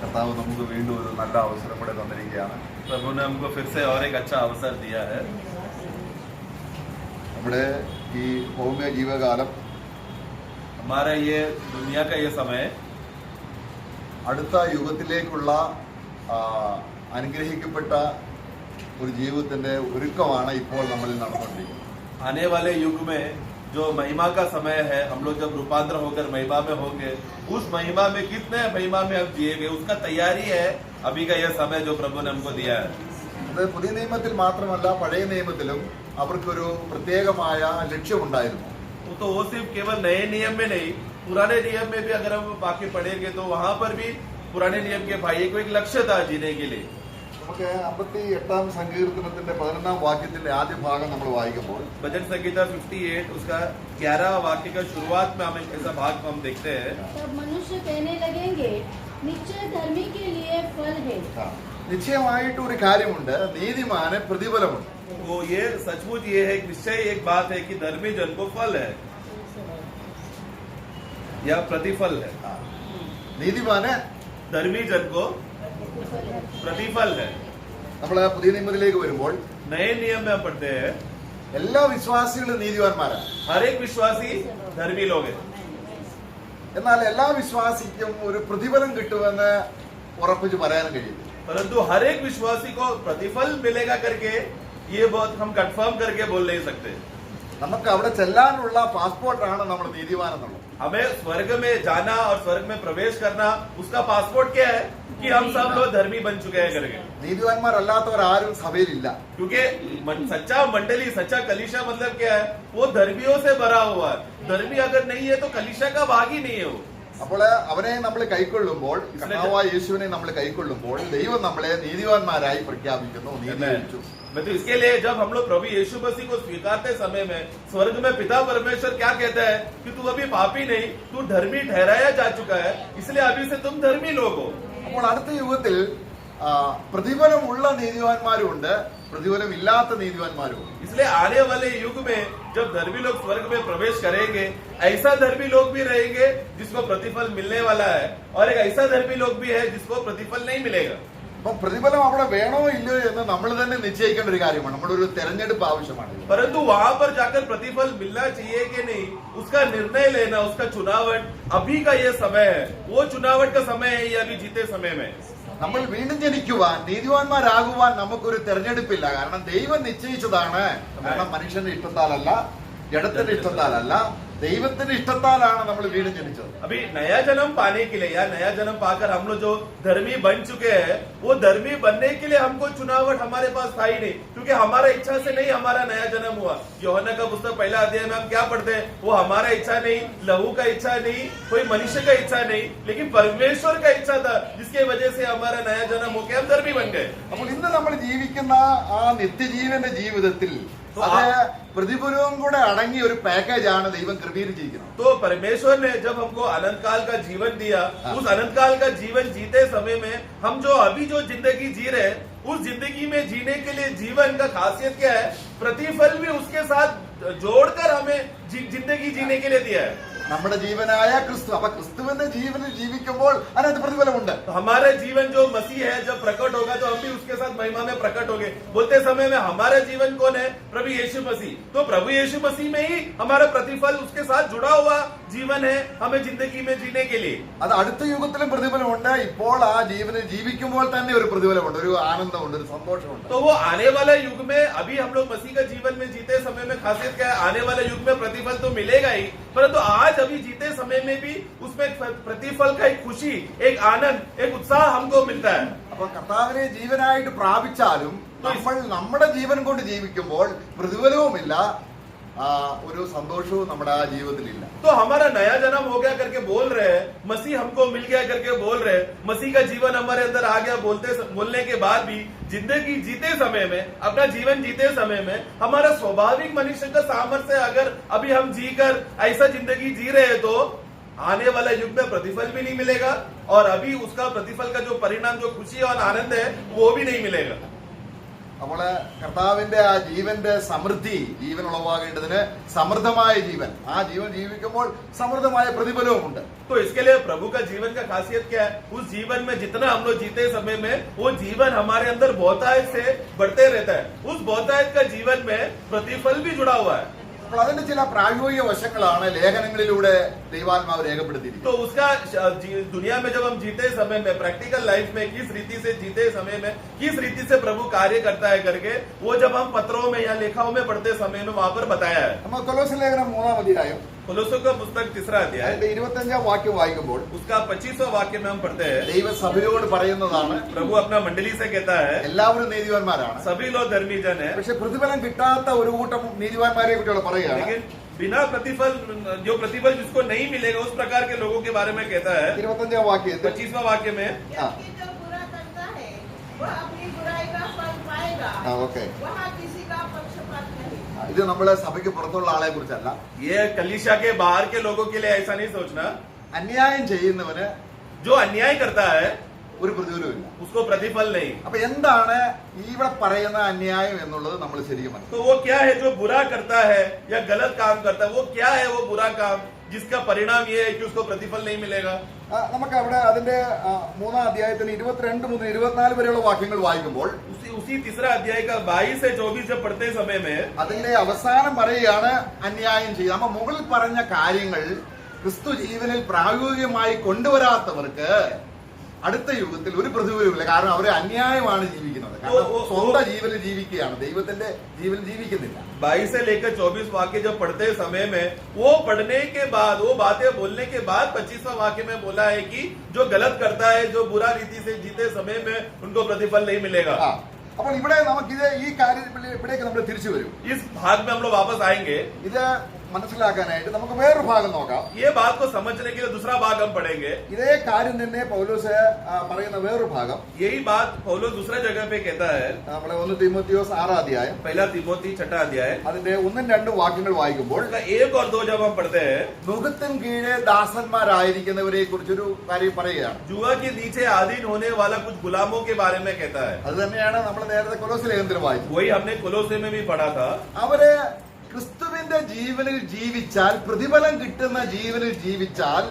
കർത്താവ് നമുക്ക് വീണ്ടും ഒരു നല്ല അവസരം കൂടെ തന്നിരിക്കുകയാണ്. प्रभु ने हमको फिर से और एक अच्छा अवसर दिया है. നമ്മുടെ ഈ ഭൗമിക ജീവകാലം हमारा ये दुनिया का ये समय അടുത്ത യുഗത്തിലേക്കുള്ള അനുഗ്രഹിക്കപ്പെട്ട ഒരു ജീവിതത്തിന്റെ ഒരുക്കമാണ് ഇപ്പോൾ നമ്മളിൽ നടന്നുകൊണ്ടിരിക്കുന്നത്. आने वाले युग में जो महिमा का समय है, हम लोग जब रूपांतर होकर महिमा में होंगे, उस महिमा में कितने महिमा में हम जिएंगे, उसका तैयारी है अभी का यह समय जो प्रभु ने हमको दिया है. അത് പുതിയ നിയമത്തിൽ മാത്രമല്ല പഴയ നിയമത്തിലും അവർക്കൊരു പ്രത്യേകമായ ലക്ഷ്യമുണ്ടായിരുന്നു. तो वो सिर्फ केवल नए नियम में नहीं, पुराने नियम में भी अगर हम बाकी पढ़ेंगे तो वहां पर भी पुराने नियम के भाइयों को एक लक्ष्य था जीने के लिए. നമുക്ക് 58 സങ്കീർത്തനത്തിന്റെ 11 വാക്യത്തിന്റെ ആദ്യ ഭാഗം നമ്മൾ വായിക്കുമ്പോൾ भजन संगीता 58 उसका 11 वाक्य का शुरुआत में हम एक ऐसा भाग हम देखते हैं. तब मनुष्य कहने लगेंगे, निश्चय धर्मी के लिए फल है. നിശ്ചയമായിട്ട് ഒരു കാര്യമുണ്ട്, നീതിമാന് പ്രതിഫലമുണ്ട്. तो ये सचमुच ये है, निश्चय एक बात है कि धर्मी जन को फल है या प्रतिफल है. നീതിമാന് धर्मी जन को प्रतिफल है. നമ്മൾ പുതിയ നിയമത്തിലേക്ക് വരുമ്പോൾ नए नियम में हम पढ़ते हैं എല്ലാ വിശ്വാസികളും നീതിവാന്മാരാണ്. हर एक विश्वासी धर्मी लोग हैं, എന്നാൽ എല്ലാ വിശ്വാസിക്കും ഒരു പ്രതിഫലം കിട്ടുമെന്ന് ഉറപ്പിച്ച് പറയാനും കഴിയും. परंतु हर एक विश्वासी को प्रतिफल मिलेगा करके ये बहुत हम कंफर्म करके बोल नहीं सकते. നമുക്ക് അവിടെ ചെല്ലാനുള്ള പാസ്പോർട്ടാണ് നമ്മൾ നീതിവാൻ എന്നുള്ളത്. हमें स्वर्ग में जाना और स्वर्ग में प्रवेश करना, उसका पासपोर्ट क्या है कि हम सब लोग धर्मी बन चुके हैं करके. നീതിവാന്മാരല്ലാത്തവർ ആരും സഭയിലില്ല. क्योंकि सच्चा मंडली, सच्चा कलीशा मतलब क्या है, वो धर्मियों से भरा हुआ है. धर्मी अगर नहीं है तो कलीशा का भाग ही नहीं है वो. അപ്പോൾ അവനെ നമ്മൾ കൈക്കൊള്ളുമ്പോൾ, കർത്താവായ യേശുവിനെ നമ്മൾ കൈക്കൊള്ളുമ്പോൾ ദൈവം നമ്മളെ നീതിവാന്മാരായി പ്രഖ്യാപിക്കുന്നു, നീതീകരിച്ചു. तो इसके लिए जब हम लोग प्रभु यीशु मसीह को स्वीकारते समय में स्वर्ग में पिता परमेश्वर क्या कहता है कि तू अभी पापी नहीं, तू धर्मी ठहराया जा चुका है, इसलिए अभी से तुम धर्मी लोग हो. അപ്പോൾ അടുത്ത യുഗത്തിൽ പ്രതിഫലമുള്ള നീതിവാന്മാരുമുണ്ട്, പ്രതിഫലമില്ലാത്ത നീതിവാന്മാരുമുണ്ട്. इसलिए आने वाले युग में जब धर्मी लोग स्वर्ग में प्रवेश करेंगे, ऐसा धर्मी लोग भी रहेंगे जिसको प्रतिफल मिलने वाला है, और एक ऐसा धर्मी लोग भी है जिसको प्रतिफल नहीं मिलेगा. അപ്പം പ്രതിഫലം അവിടെ വേണോ ഇല്ലയോ എന്ന് നമ്മൾ തന്നെ നിശ്ചയിക്കേണ്ട ഒരു കാര്യമാണ്. നമ്മുടെ ഒരു തെരഞ്ഞെടുപ്പ് ആവശ്യമാണ്. परंतु वहां पर जाकर प्रतिफल मिलना चाहिए कि नहीं, उसका निर्णय लेना, उसका चुनावट अभी का ये समय है. वो चुनावट का समय है ये अभी जीते समय में. നമ്മൾ വീണ്ടും ജനിക്കുവാൻ, നീതിവാന്മാരാകുവാൻ നമുക്കൊരു തെരഞ്ഞെടുപ്പില്ല. കാരണം ദൈവം നിശ്ചയിച്ചതാണ്. കാരണം മനുഷ്യന്റെ ഇഷ്ടത്താലല്ല, ജഡത്തിന്റെ ഇഷ്ടത്താലല്ല, ദൈവത്തിന്റെ ഇഷ്ടത്താലാണ് നമ്മൾ വീണ്ടും ജനിച്ചത്. अभी नया जन्म पाने के लिए या नया जन्म पाकर हम लोग जो धर्मी बन चुके हैं, वो धर्मी बनने के लिए हमको चुनावट हमारे पास था ही नहीं, क्योंकि हमारा इच्छा से नहीं हमारा नया जन्म हुआ. यूहन्ना का पुस्तक पहला अध्याय में हम क्या पढ़ते हैं, वो हमारा इच्छा नहीं, लहू का इच्छा नहीं, कोई मनुष्य का इच्छा नहीं, लेकिन परमेश्वर का इच्छा था, जिसके वजह से हमारा नया जन्म होकर हम धर्मी बन गए. അപ്പോൾ ഇന്ന് നമ്മൾ ജീവിക്കുന്ന ആ നിത്യജീവന്റെ ജീവിതത്തിൽ അത് പ്രതിഫലവും കൂടെ അടങ്ങിയ ഒരു പാക്കേജ് ആണ് ദൈവം ക്രമീകരിച്ചിരിക്കുന്നത്. तो परमेश्वर ने जब हमको अनंत काल का जीवन दिया, उस अनंत काल का जीवन जीते समय में हम जो अभी जो जिंदगी जी रहे हैं, उस जिंदगी में जीने के लिए जीवन का खासियत क्या है, प्रतिफल भी उसके साथ जोड़कर हमें जिंदगी जीने के लिए दिया है. നമ്മുടെ ജീവനായ ക്രിസ്തു, അപ്പൊ ക്രിസ്തുവിന്റെ ജീവനിൽ ജീവിക്കുമ്പോൾ അതിനകത്ത് പ്രതിഫലമുണ്ട്. तो हमारा जीवन जो मसीह है जब प्रकट होगा तो हम भी उसके साथ महिमा में प्रकट होंगे. बोलते समय में हमारा जीवन कौन है, प्रभु यीशु मसीह. तो प्रभु यीशु मसीह में ही हमारा प्रतिफल उसके साथ जुड़ा हुआ जीवन है हमें जिंदगी में जीने के लिए. അത് അടുത്ത യുഗത്തിലും പ്രതിഫലമുണ്ട്. ഇപ്പോൾ ആ ജീവനിൽ ജീവിക്കുമ്പോൾ തന്നെ ഒരു പ്രതിഫലമുണ്ട്, ഒരു ആനന്ദമുണ്ട്, ഒരു സന്തോഷമുണ്ട്. तो वो आने वाला युग में, अभी हम लोग मसीह का जीवन में जीते समय में खासियत क्या है, आने वाले युग में प्रतिफल तो मिलेगा ही, परंतु आज अभी जीते समय में भी उसमें प्रतिफल का एक खुशी, एक आनंद, एक उत्साह हमको मिलता है. അപ്പൊ കർത്താവിനെ ജീവനായിട്ട് പ്രാപിച്ചാലും നമ്മൾ നമ്മുടെ ജീവൻ കൊണ്ട് ജീവിക്കുമ്പോൾ പ്രതിഫലവുമില്ല, ഒരു സന്തോഷവും നമ്മുടെ ആ ജീവിതത്തിലില്ല. तो हमारा नया जन्म हो गया करके बोल रहे हैं, मसीह हमको मिल गया करके बोल रहे हैं, मसीह का जीवन हमारे अंदर आ गया बोलने के बाद भी जिंदगी जीते समय में, अपना जीवन जीते समय में हमारा स्वाभाविक मनुष्य का सामर्थ्य अगर अभी हम जीकर ऐसा जिंदगी जी रहे हैं, तो आने वाला युग में प्रतिफल भी नहीं मिलेगा, और अभी उसका प्रतिफल का जो परिणाम, जो खुशी और आनंद है, वो भी नहीं मिलेगा. അപ്പോൾ കർത്താവിന്റെ ആ ജീവന്റെ സമൃദ്ധി, ജീവൻ ഉളവാകേണ്ടതിന് സമൃദ്ധമായ ജീവൻ, ആ ജീവൻ ജീവിക്കുമ്പോൾ സമൃദ്ധമായ പ്രതിഫലവുമുണ്ട്. तो इसके लिए प्रभु का जीवन का खासियत क्या है? उस जीवन में जितना हम लोग जीते समय में वो जीवन हमारे अंदर बहुतायत से बढ़ते रहता है. उस बहुतायत का जीवन में प्रतिफल भी जुड़ा हुआ है. അപ്പോൾ അതിന്റെ ചില പ്രായോഗിക വശങ്ങളാണ് ലേഖനങ്ങളിലൂടെ ദൈവാത്മാവ് രേഖപ്പെടുത്തിയിരിക്കുന്നത്. तो उसका दुनिया में जब हम जीते समय में, प्रैक्टिकल लाइफ में किस रीति से जीते समय में किस रीति से प्रभु कार्य करता है करके वो जब हम पत्रों में या लेखाओं में पढ़ते समय में वहां पर बताया है. നമ്മൾ കൊലോസ്യ ലേഖനം 3-ാം അധ്യായം कोलोस्यों का पुस्तक 3रा अध्याय അതിന്റെ 25-ാം വാക്യം വായിക്കുമ്പോൾ उसका 25वां वाक्य में हम पढ़ते हैं, ദൈവസഭയോട് പറയുന്നതാണ്, प्रभु अपना मंडली से कहता है എല്ലാവരും നീതിമാന്മാരാണ്, सभी लोग धर्मी जन है, പക്ഷെ പ്രതിഫലം കിട്ടാത്ത ഒരു കൂട്ടം നീതിമാന്മാരെ കുറിച്ചുള്ള പറയുകയാണ്. लेकिन बिना प्रतिफल, जो प्रतिफल जिसको नहीं मिलेगा उस प्रकार के लोगों के बारे में कहता है 25-ാം വാക്യത്തിൽ 25वां वाक्य में. क्योंकि जो बुरा करता है वह अपनी बुराई का फल पाएगा. ഓക്കെ, वहाँ किसी का पक्षपात नहीं. ഇത് നമ്മളെ സഭയ്ക്ക് പുറത്തുള്ള ആളെ കുറിച്ചല്ല. ये कलीसिया के बाहर के लोगों के लिए ऐसा नहीं सोचना. അന്യായം ചെയ്യുന്നവന് जो अन्याय करता है ഒരു പ്രതിഫലമില്ല. उसको प्रतिफल नहीं. അപ്പൊ എന്താണ് ഇവിടെ പറയുന്ന അന്യായം എന്നുള്ളത് നമ്മൾ ശരിക്കും മനസ്സിലാക്കണം. तो वो क्या है जो बुरा करता है या गलत काम करता है? वो क्या है वो बुरा काम जिसका परिणाम ये है कि उसको प्रतिफल नहीं मिलेगा? നമുക്ക് അവിടെ അതിന്റെ 3-ാം അധ്യായത്തിന് 22 മുതൽ 24 വരെയുള്ള വാക്യങ്ങൾ വായിക്കുമ്പോൾ उसी 3रा अध्याय का 22 से 24 जब पढ़ते समय में അതിന്റെ അവസാനം പറയുകയാണ് അന്യായം ചെയ്യുക. നമ്മ മുകളിൽ പറഞ്ഞ കാര്യങ്ങൾ ക്രിസ്തു ജീവനിൽ പ്രായോഗികമായി കൊണ്ടുവരാത്തവർക്ക് അടുത്ത യുഗത്തിൽ ഒരു പ്രതിഫലമില്ല. കാരണം അവരെ അന്യായമാണ് ജീവിക്കുന്നത്. കാരണം സ്വന്തം ജീവനിൽ ജീവിക്കുകയാണ്, ദൈവത്തിന്റെ ജീവനിൽ ജീവിക്കുന്നില്ല. 22 से लेकर 24 वाक्य जब पढ़ते समय में वो पढ़ने के बाद, वो बातें बोलने के बाद 25वां वाक्य में बोला है कि जो गलत करता है, जो बुरा रीति से जीते समय में उनको प्रतिफल नहीं मिलेगा. അപ്പോൾ ഇവിടെ നമുക്കിത് ഈ കാര്യം ഇവിടേക്ക് നമ്മൾ തിരിച്ചു വരും. इस भाग में हम लोग वापस आएंगे. ഇത് മനസ്സിലാക്കാനായിട്ട് നമുക്ക് വേറൊരു ഭാഗം നോക്കാം. ये बात को समझने के लिए दूसरा भाग हम पढ़ेंगे. ഇതേ കാര്യം തന്നെ പൗലോസ് പറയുന്ന വേറൊരു ഭാഗം यही बात पौलुस दूसरा जगह पे कहता है. നമ്മളെ 1 തീമോത്തിയോസ് 6-ാം അധ്യായം पहला तीमोथी 6वां अध्याय അതിന്റെ 1-2 വാക്യങ്ങൾ വായിക്കുമ്പോൾ उसका 1 और 2 जब हम पढ़ते हैं, മുഖത്തിന് കീഴെ ദാസന്മാരായിരിക്കുന്നവരെ കുറിച്ചൊരു കാര്യം പറയുകയാണ്. जुआ के नीचे अधीन होने वाला कुछ गुलामों के बारे में कहता है. അത് തന്നെയാണ് നമ്മൾ നേരത്തെ കൊലോസ്യ ലേഖനത്തിൽ വായിച്ചത്. वही हमने कोलोसे में भी पढ़ा था. അവര് ക്രിസ്തുവിന്റെ ജീവനിൽ ജീവിച്ചാൽ, പ്രതിഫലം കിട്ടുന്ന ജീവനിൽ ജീവിച്ചാൽ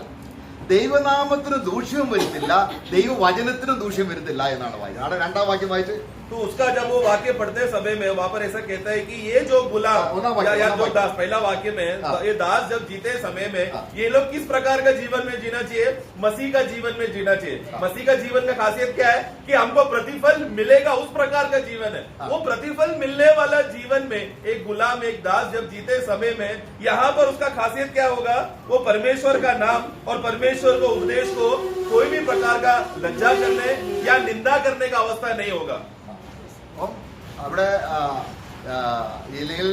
ദൈവനാമത്തിന് ദൂഷ്യം വരുത്തില്ല, ദൈവവചനത്തിന് ദൂഷ്യം വരുത്തില്ല എന്നാണ് വായിച്ചത്. അവിടെ 2-ാം വാക്യം വായിച്ച് तो उसका जब वो वाक्य पढ़ते समय में वहां पर ऐसा कहता है कि ये जो गुलाम या जो दास, पहला वाक्य में ये दास जब जीते समय में ये लोग किस प्रकार का जीवन में जीना चाहिए? मसीह का जीवन में जीना चाहिए. मसीह का जीवन का खासियत क्या है कि हमको प्रतिफल मिलेगा, उस प्रकार का जीवन है. वो प्रतिफल मिलने वाला जीवन में एक गुलाम, एक दास जब जीते समय में यहाँ पर उसका खासियत क्या होगा? वो परमेश्वर का नाम और परमेश्वर को उपदेश को कोई भी प्रकार का लज्जा करने या निंदा करने का अवस्था नहीं होगा. അപ്പം അവിടെ ഇല്ലെങ്കിൽ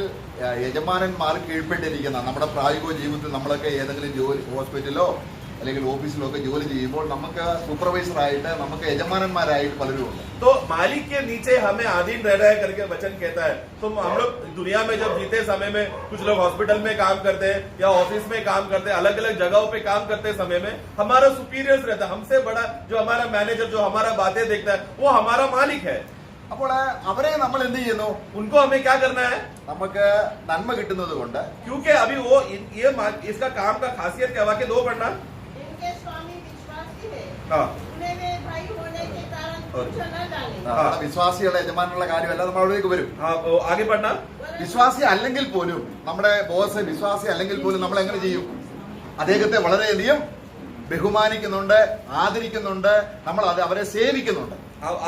യജമാനന്മാർ കീഴ്പ്പെട്ടിരിക്കുന്ന നമ്മുടെ പ്രായോഗിക ജീവിതത്തിൽ നമ്മളൊക്കെ ഏതെങ്കിലും ജോലി, ഹോസ്പിറ്റലോ അല്ലെങ്കിൽ ഓഫീസിലോ ഒക്കെ ജോലി ചെയ്യുമ്പോൾ നമുക്ക് സൂപ്പർവൈസറായിട്ട്, നമുക്ക് യജമാനന്മാരായിട്ട് പലരും ഉണ്ട്. तो मालिक के नीचे हमें अधीन रह रहा है करके वचन कहता है. तो हम लोग दुनिया में जब जीते समय में कुछ लोग हॉस्पिटल में काम करते हैं या ऑफिस में काम करते हैं, अलग अलग जगहों पे काम करते समय में हमारा सुपीरियर्स रहता है. हमसे बड़ा जो हमारा मैनेजर, जो हमारा बातें देखता है, वो हमारा मालिक है. അപ്പോൾ അവരെ നമ്മൾ എന്ത് ചെയ്യുന്നു? उनको हमें क्या करना है? നമുക്ക് നന്മ കിട്ടുന്നത് കൊണ്ട്, क्योंकि अभी वो इसका काम का खासियत क्या? वाक्य 2 पढ़ना. इनके स्वामी विश्वासी है. हाँ. उन्हें वे भाई होने के कारण तुच्छ न जाने. നമ്മുടെ വിശ്വാസികളുടെ യജമാനുള്ള കാര്യമല്ല, നമ്മൾ അവിടേക്ക് വരും. हाँ, आगे पढ़ना. വിശ്വാസി അല്ലെങ്കിൽ പോലും, നമ്മുടെ ബോസ് വിശ്വാസി അല്ലെങ്കിൽ പോലും നമ്മൾ എങ്ങനെ ചെയ്യും? അദ്ദേഹത്തെ വളരെയധികം ബഹുമാനിക്കുന്നുണ്ട്, ആദരിക്കുന്നുണ്ട്, നമ്മൾ അവരെ സേവിക്കുന്നുണ്ട്.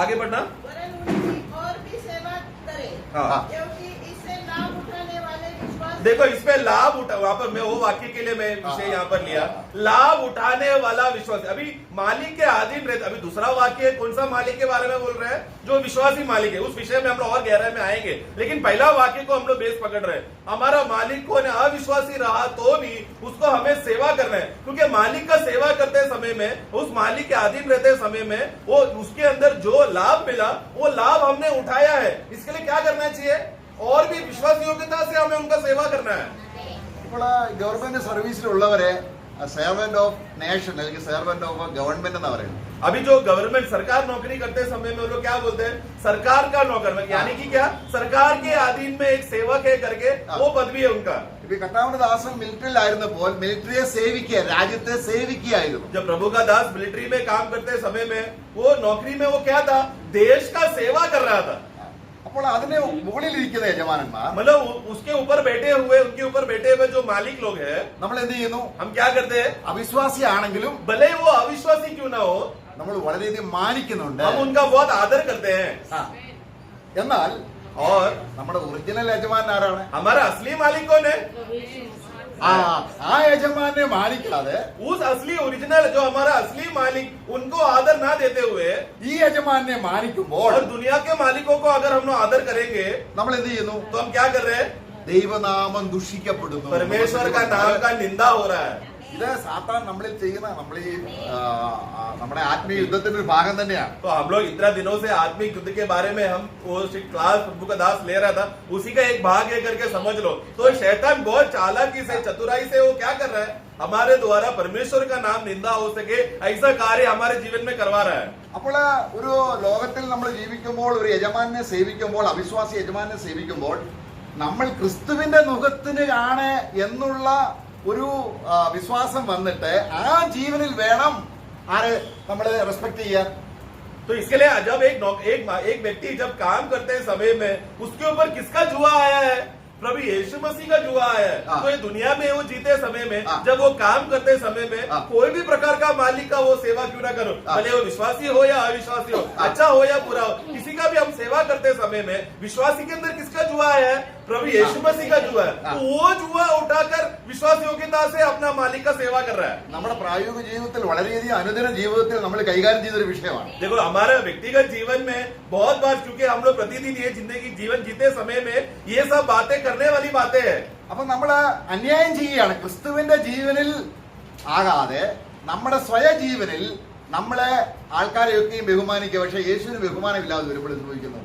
आगे पढ़ना. वरन उनकी और भी सेवा करे. हाँ. क्योंकि इससे लाभ उठाने वाले विश्वासी. देखो इस पे लाभ उठा, वहां पर मैं वो वाक्य के लिए मैं विषय यहाँ पर लिया, लाभ उठाने वाला विश्वास. अभी मालिक के अधीन रहते. अभी दूसरा वाक्य कौन सा मालिक के बारे में बोल रहे हैं? जो विश्वासी मालिक है. उस विषय में हम लोग और गहराई में आएंगे, लेकिन पहला वाक्य को हम लोग बेस पकड़ रहे हैं. हमारा मालिक को अविश्वासी रहा तो भी उसको हमें सेवा करना है, क्योंकि मालिक का सेवा करते समय में, उस मालिक के अधीन रहते समय में वो उसके अंदर जो लाभ मिला वो लाभ हमने उठाया है. इसके लिए क्या करना चाहिए? और भी विश्वास योग्यता से हमें उनका सेवा करना है. ഇപ്പോൾ ഗവൺമെന്റ് സർവീസിലുള്ളവരെ സെർവന്റ് ഓഫ് നേഷൻ അല്ലെങ്കിൽ സെർവന്റ് ഓഫ് ഗവൺമെന്റ് എന്നാ പറയുന്നത്. अभी जो गवर्नमेंट सरकार नौकरी करते समय में वो लोग क्या बोलते हैं, सरकार का नौकर, यानी कि क्या, सरकार के अधीन में एक सेवक है करके वो पदवी है उनका. ഇപ്പൊ കർത്താവിന്റെ ദാസൻ മിലിറ്ററിയിലായിരുന്നപ്പോൾ മിലിറ്ററിയെ സേവിക്കുക, രാജ്യത്തെ സേവിക്കുകയായിരുന്നു. जब प्रभु का दास मिलिट्री में काम करते समय में वो नौकरी में वो क्या था, देश का सेवा कर रहा था. അപ്പോൾ അതിന് മുകളിലിരിക്കുന്ന യജമാനന്മാർ, मतलब उसके ऊपर बैठे हुए, उनके ऊपर बैठे हुए जो मालिक लोग हैं, നമ്മൾ എന്ത് ചെയ്യുന്നു? हम क्या करते हैं, അവിശ്വാസിയാണെങ്കിലും भले ही वो अविश्वासी क्यों ना हो, നമ്മൾ വളരെയധികം മാനിക്കുന്നുണ്ട്. हम उनका बहुत आदर करते हैं. എന്നാൽ और നമ്മുടെ ഒറിജിനൽ യജമാനൻ ആരാണ്? हमारा असली मालिक कौन है? ആ യജമാനെ മാനിക്കാതെ उस असली ओरिजिनल जो हमारा असली मालिक, उनको आदर ना देते हुए ഈ യജമാനെ മാനിക്കുമ്പോൾ और दुनिया के मालिकों को अगर हम लोग आदर करेंगे നമ്മൾ എന്ത് ചെയ്യുന്നു? तो हम क्या कर रहे हैं, ദൈവനാമം ദുഷിക്കപ്പെടുന്നു. परमेश्वर का नाम का निंदा हो रहा है. ഇത് സാത്താൻ നമ്മളിൽ ചെയ്യുന്ന നമ്മുടെ ആത്മീയ യുദ്ധത്തിന്റെ ഒരു ഭാഗം തന്നെയാണ്. तो हम लोग इतना दिनों से आत्मिक युद्ध के बारे में हम वो क्लास प्रभु का दास ले रहा था, उसी का एक भाग है करके समझ लो. तो शैतान बहुत चालाकी से, चतुराई से वो क्या कर रहा है, हमारे द्वारा परमेश्वर का नाम निंदा हो सके ऐसा कार्य हमारे जीवन में करवा रहा है. അപ്പോൾ ഒരു ലോകത്തിൽ നമ്മൾ ജീവിക്കുമ്പോൾ, ഒരു യജമാനെ സേവിക്കുമ്പോൾ, അവിശ്വാസി യജമാനെ സേവിക്കുമ്പോൾ, നമ്മൾ ക്രിസ്തുവിന്റെ മുഖത്തിന് ആണ് എന്നുള്ള ഒരു വിശ്വാസം വന്നിട്ട് ആ ജീവനിൽ വേണം ആരെ നമ്മൾ റെസ്പെക്ട് ചെയ്യാൻ. तो इसके लिए जब एक व्यक्ति जब काम करते समय में उसके ऊपर किसका जुआ आया है, प्रभु यीशु मसीह का जुआ आया है. तो ये दुनिया में वो जीते समय में, जब वो काम करते समय में, कोई भी प्रकार का मालिक का वो सेवा क्यों ना करो, भले वो विश्वासी हो या अविश्वासी हो, अच्छा हो या बुरा हो, किसी का भी हम सेवा करते समय में विश्वासी के अंदर किसका जुआ है, प्रभु यीशु मसीह का जुआ है. तो वो जुआ उठाकर विश्वास योग्यता से अपना मालिक का सेवा कर रहा है. നമ്മുടെ പ്രായോഗിക ജീവിതത്തിൽ വളരെയധികം അനുദിന ജീവിതത്തിൽ നമ്മൾ കൈകാര്യം ചെയ്തൊരു വിഷയമാണ്. देखो हमारे व्यक्तिगत जीवन में बहुत बार, क्योंकि हम लोग प्रतिदिन ये जिंदगी जीवन जीते समय में ये सब बातें करने वाली बातें हैं. അപ്പൊ നമ്മൾ അന്യായം ചെയ്യുകയാണ്. ക്രിസ്തുവിന്റെ ജീവനിൽ ആകാതെ നമ്മുടെ സ്വയ ജീവനിൽ നമ്മളെ ആൾക്കാരെയൊക്കെയും ബഹുമാനിക്കുക, പക്ഷെ യേശുവിന് ബഹുമാനമില്ലാതെ വരുമ്പോൾ സംഭവിക്കുന്നു,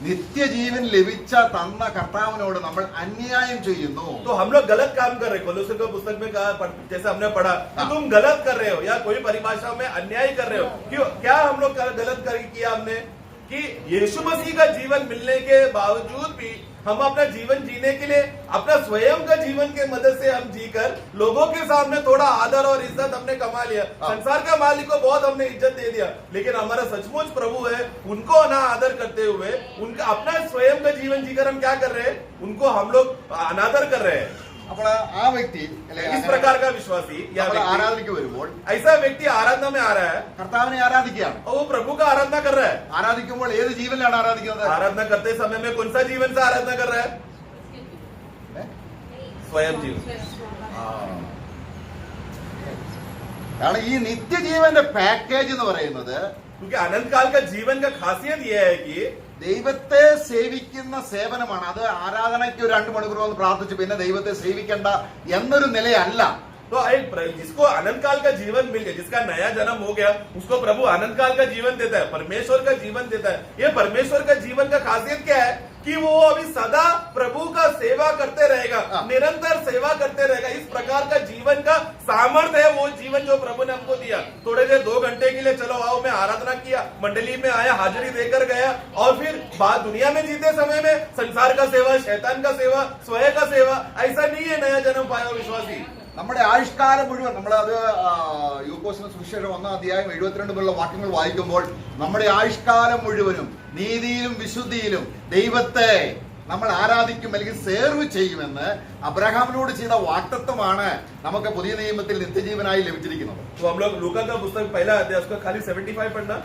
നിത്യജീവൻ ലഭിച്ച തന്ന കർത്താവിനോട് നമ്മൾ അന്യായം ചെയ്യുന്നു. तो हम लोग गलत काम कर रहे हैं. कोलोस्से की पुस्तक में कहा, जैसे हमने पढ़ा कि तुम गलत कर रहे हो, या कोई परिभाषा में अन्याय कर रहे हो. क्यों, क्या हम लोग गलत किया हमने, कि यीशु मसीह का जीवन मिलने के बावजूद भी हम अपना जीवन जीने के लिए अपना स्वयं का जीवन के मदद से हम जीकर लोगों के सामने थोड़ा आदर और इज्जत हमने कमा लिया. संसार का मालिक को बहुत हमने इज्जत दे दिया, लेकिन हमारा सचमुच प्रभु है उनको ना आदर करते हुए उनका अपना स्वयं का जीवन जीकर हम क्या कर रहे हैं, उनको हम लोग अनादर कर रहे हैं. അപ്പോൾ ആ വ്യക്തി इस प्रकार का विश्वासी या व्यक्ति, ആരാധനയ്ക്ക് വരുമ്പോൾ ऐसा व्यक्ति आराधना में आ रहा है കർത്താവിനെ ആരാധിക്കുകയാണ്. और वो प्रभु का आराधना कर रहा है. ആരാധിക്കുമ്പോൾ ഏത് ജീവനിലാണ് ആരാധിക്കുന്നത്? आराधना करते समय में कौन सा जीवन से आराधना कर रहा है, स्वयं जीवन. കാരണം ഈ നിത്യജീവന്റെ പാക്കേജ് എന്ന് പറയുന്നത് क्योंकि अनंत काल का जीवन का खासियत यह है कि ദൈവത്തെ സേവിക്കുന്ന സേവനമാണ്. അത് ആരാധനയ്ക്ക് ഒരു 2 മണിക്കൂർ വന്ന് പ്രാർത്ഥിച്ചു പിന്നെ ദൈവത്തെ സേവിക്കേണ്ട എന്നൊരു നിലയല്ല. तो जिसको अनंत काल का जीवन मिल गया, जिसका नया जन्म हो गया, उसको प्रभु अनंत काल का जीवन देता है, परमेश्वर का जीवन देता है. ये परमेश्वर का जीवन का खासियत क्या है कि वो अभी सदा प्रभु का सेवा करते रहेगा, निरंतर सेवा करते रहेगा. इस प्रकार का जीवन का सामर्थ्य है वो जीवन जो प्रभु ने हमको दिया. थोड़े देर 2 घंटे के लिए चलो आओ मैं आराधना किया, मंडली में आया, हाजिरी देकर गया, और फिर बात दुनिया में जीते समय में संसार का सेवा, शैतान का सेवा, स्वयं का सेवा, ऐसा नहीं है नया जन्म पाया विश्वासी. നമ്മുടെ ആയുഷ്കാലം മുഴുവൻ നമ്മളത് യൂക്കോസിന്റെ സുവിശേഷം 1-ാം അധ്യായം 72 മുതലുള്ള വാക്യങ്ങൾ വായിക്കുമ്പോൾ നമ്മുടെ ആയുഷ്കാലം മുഴുവനും നീതിയിലും വിശുദ്ധിയിലും ദൈവത്തെ നമ്മൾ ആരാധിക്കും അല്ലെങ്കിൽ സേർവ് ചെയ്യുമെന്ന് അബ്രഹാമിനോട് ചെയ്ത വാഗ്ദത്തമാണ് നമുക്ക് പുതിയ നിയമത്തിൽ നിത്യജീവനായി ലഭിച്ചിരിക്കുന്നത്. तो हम लोग लूका का पुस्तक पहला अध्याय उसका खाली 75 पढ़ना,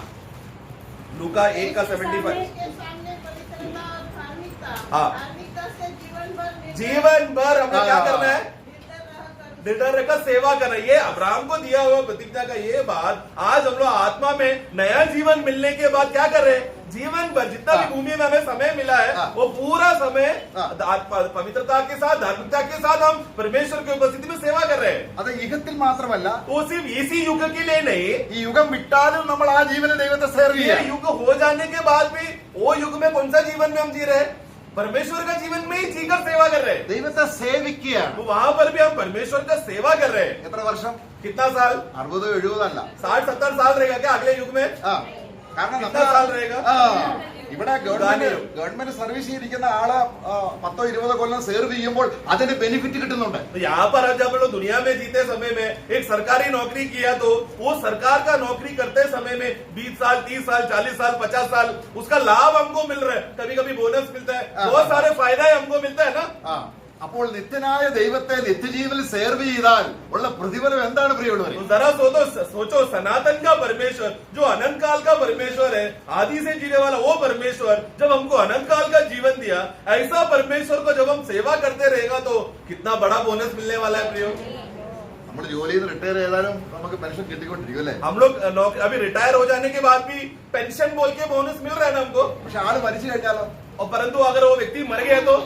लूका 1 का 75. के सामने पवित्रता और धार्मिकता, हाँ. धार्मिकता से जीवन भर हमें क्या करना है, निर्णय रहकर का सेवा करना. ये अब्राहम को दिया हुआ प्रतिज्ञा का ये बात आज हम लोग आत्मा में नया जीवन मिलने के बाद क्या कर रहे हैं, जीवन भर जितना भी भूमि में हमें समय मिला है वो पूरा समय पवित्रता के साथ, धार्मिकता के साथ हम परमेश्वर की उपस्थिति में सेवा कर रहे हैं. അത് യുഗത്തിൽ മാത്രമല്ല, वो सिर्फ इसी युग के लिए नहीं, ഈ യുഗം വിട്ടാലും നമ്മൾ ആ ജീവനെ ദൈവത്തെ സേർവ് ये ചെയ്യാം. युग हो जाने के बाद भी वो युग में कौन सा जीवन में हम जी रहे हैं, परमेश्वर का जीवन में ही जीकर सेवा कर रहे हैं। ദൈവത്തെ സേവിക്കുകയാണ്. तो वहां पर भी हम परमेश्वर का सेवा कर रहे हैं। എത്ര വർഷം? कितना साल? 60-70 അല്ല. 60-70 साल रहेगा क्या अगले युग में? ആ, കാരണം कितना साल रहेगा? ഇവിടെ ഗവൺമെന്റ് സർവീസിൽ ഇരിക്കുന്ന ആള് 10-20 കൊല്ലം സെർവ് ചെയ്യുമ്പോൾ അതിന് ബെനിഫിറ്റ് കിട്ടുന്നുണ്ട്. तो यहाँ पर जब हम लोग दुनिया में जीते समय में एक सरकारी नौकरी किया तो वो सरकार का नौकरी करते समय में 20 साल 30 साल 40 साल 50 साल उसका लाभ हमको मिल रहा है। कभी कभी बोनस मिलता है, बहुत सारे फायदा हमको मिलता है ना। അപ്പോൾ നിത്യനായ ദൈവത്തെ നിത്യജീവനിൽ സെർവ് ചെയ്താൽ ഉള്ള പ്രതിഫലം എന്താണ് പ്രിയമുള്ളവരെ? तो जरा सोचो सनातन का परमेश्वर जो अनंत काल का परमेश्वर है, आदि से जीने वाला वो परमेश्वर जब हमको अनंत काल का जीवन दिया, ऐसा परमेश्वर को जब हम सेवा करते रहेगा तो कितना बड़ा बोनस मिलने वाला है प्रियो। നമ്മൾ ജോലിയിൽ നിന്ന് റിട്ടയർ ചെയ്താലും നമുക്ക് പെൻഷൻ കിട്ടിക്കൊണ്ടിരിക്കും അല്ലേ? हम लोग अभी रिटायर हो जाने के बाद भी पेंशन बोल के बोनस मिल रहा है ना हमको। പക്ഷെ ആള് മരിച്ചു കഴിഞ്ഞാലോ? और परंतु अगर वो व्यक्ति मर गया तो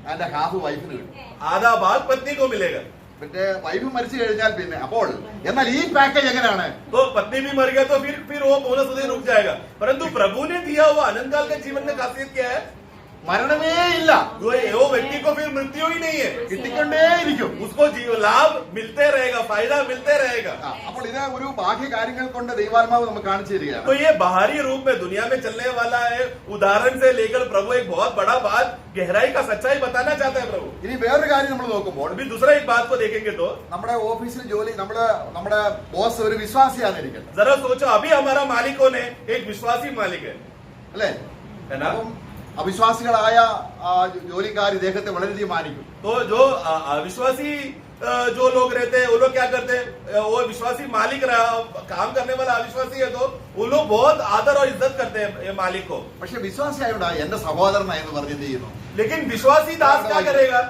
അതിന്റെ ഹാഫ് വൈഫിന് കിട്ടും, आधा भाग पत्नी को मिलेगा। പിന്നെ വൈഫ് മരിച്ചു കഴിഞ്ഞാൽ പിന്നെ അപ്പോൾ എന്നാൽ ഈ പാക്കേജ് എങ്ങനെയാണ്? तो पत्नी भी मर गया तो फिर वो बोनस उधर रुक जाएगा। परंतु प्रभु ने दिया हुआ अनंत काल के जीवन में खासियत क्या है? മരണമേ ഇല്ല. वो व्यक्ति को फिर मृत्यु ही नहीं है, കിട്ടിക്കൊണ്ടേയിരിക്കും. उसको लाभ मिलते रहेगा, फायदा मिलते रहेगा। അപ്പോൾ ഇത് ഒരു ബാഹ്യ കാര്യങ്ങൾ കൊണ്ട് ദൈവാത്മാവ് നമുക്ക് കാണിച്ചു തരികയാണ്. तो ये बाहरी रूप में दुनिया में चलने वाला है उदाहरण से लेकर प्रभु एक बहुत बड़ा बात गहराई का सच्चाई बताना चाहता है प्रभु। ഇനി വേറൊരു കാര്യം നമ്മൾ നോക്കുമ്പോൾ अभी दूसरा एक बात को देखेंगे तो നമ്മുടെ ഓഫീസിൽ ജോലി നമ്മുടെ ബോസ് ഒരു വിശ്വാസിയാന്നിരിക്കട്ടെ, जरा सोचो अभी हमारा मालिकों ने एक विश्वासी मालिक है അല്ലേ? है ना। അപ്പം അവിശ്വാസികളായ ജോലിക്കാർ ഇദ്ദേഹത്തെ വളരെയധികം മാനിക്കും. तो जो अविश्वासी जो लोग रहते हैं वो लोग क्या करते हैं, वो विश्वासी मालिक काम करने वाला अविश्वासी है तो वो लोग बहुत आदर और इज्जत करते हैं ये मालिक को। പക്ഷെ വിശ്വാസിയായോണ്ടാ എന്റെ സഹോദരനായെന്ന് പറഞ്ഞ് എന്ത് ചെയ്യുന്നു? लेकिन विश्वासी दास क्या करेगा?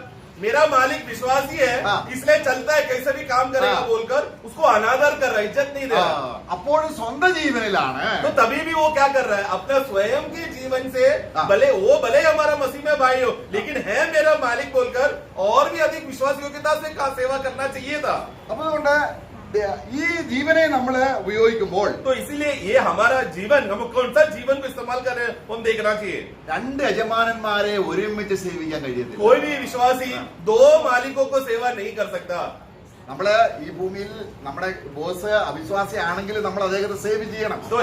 मेरा मालिक विश्वासी है इसलिए चलता है कैसे भी काम करेगा बोलकर उसको अनादर कर रहा है, इज्जत नहीं दे रहा। അപ്പോഴും സ്വന്തം ജീവനിലാണ്. तो तभी भी वो क्या कर रहा है? अपना स्वयं के जीवन से भले हमारा मसीह में भाई हो लेकिन है मेरा मालिक बोलकर और भी अधिक विश्वास योग्यता से सेवा करना चाहिए था। അപ്പൊ അതുകൊണ്ട് ഈ ജീവനെ നമ്മൾ ഉപയോഗിക്കുമ്പോൾ तो इसीलिए ये हमारा जीवन हम कौन सा जीवन को इस्तेमाल कर रहे हैं हम देखना चाहिए। രണ്ട് യജമാനന്മാരെ ഒരുമിച്ച് സേവിക്കാൻ കഴിയത്തില്ല. कोई भी विश्वासी दो मालिकों को सेवा नहीं कर सकता। നമ്മള് ഈ ഭൂമിയിൽ നമ്മുടെ ബോസ് അവിശ്വാസി ആണെങ്കിൽ നമ്മൾ അദ്ദേഹത്തെ സേവ് ചെയ്യണം. तो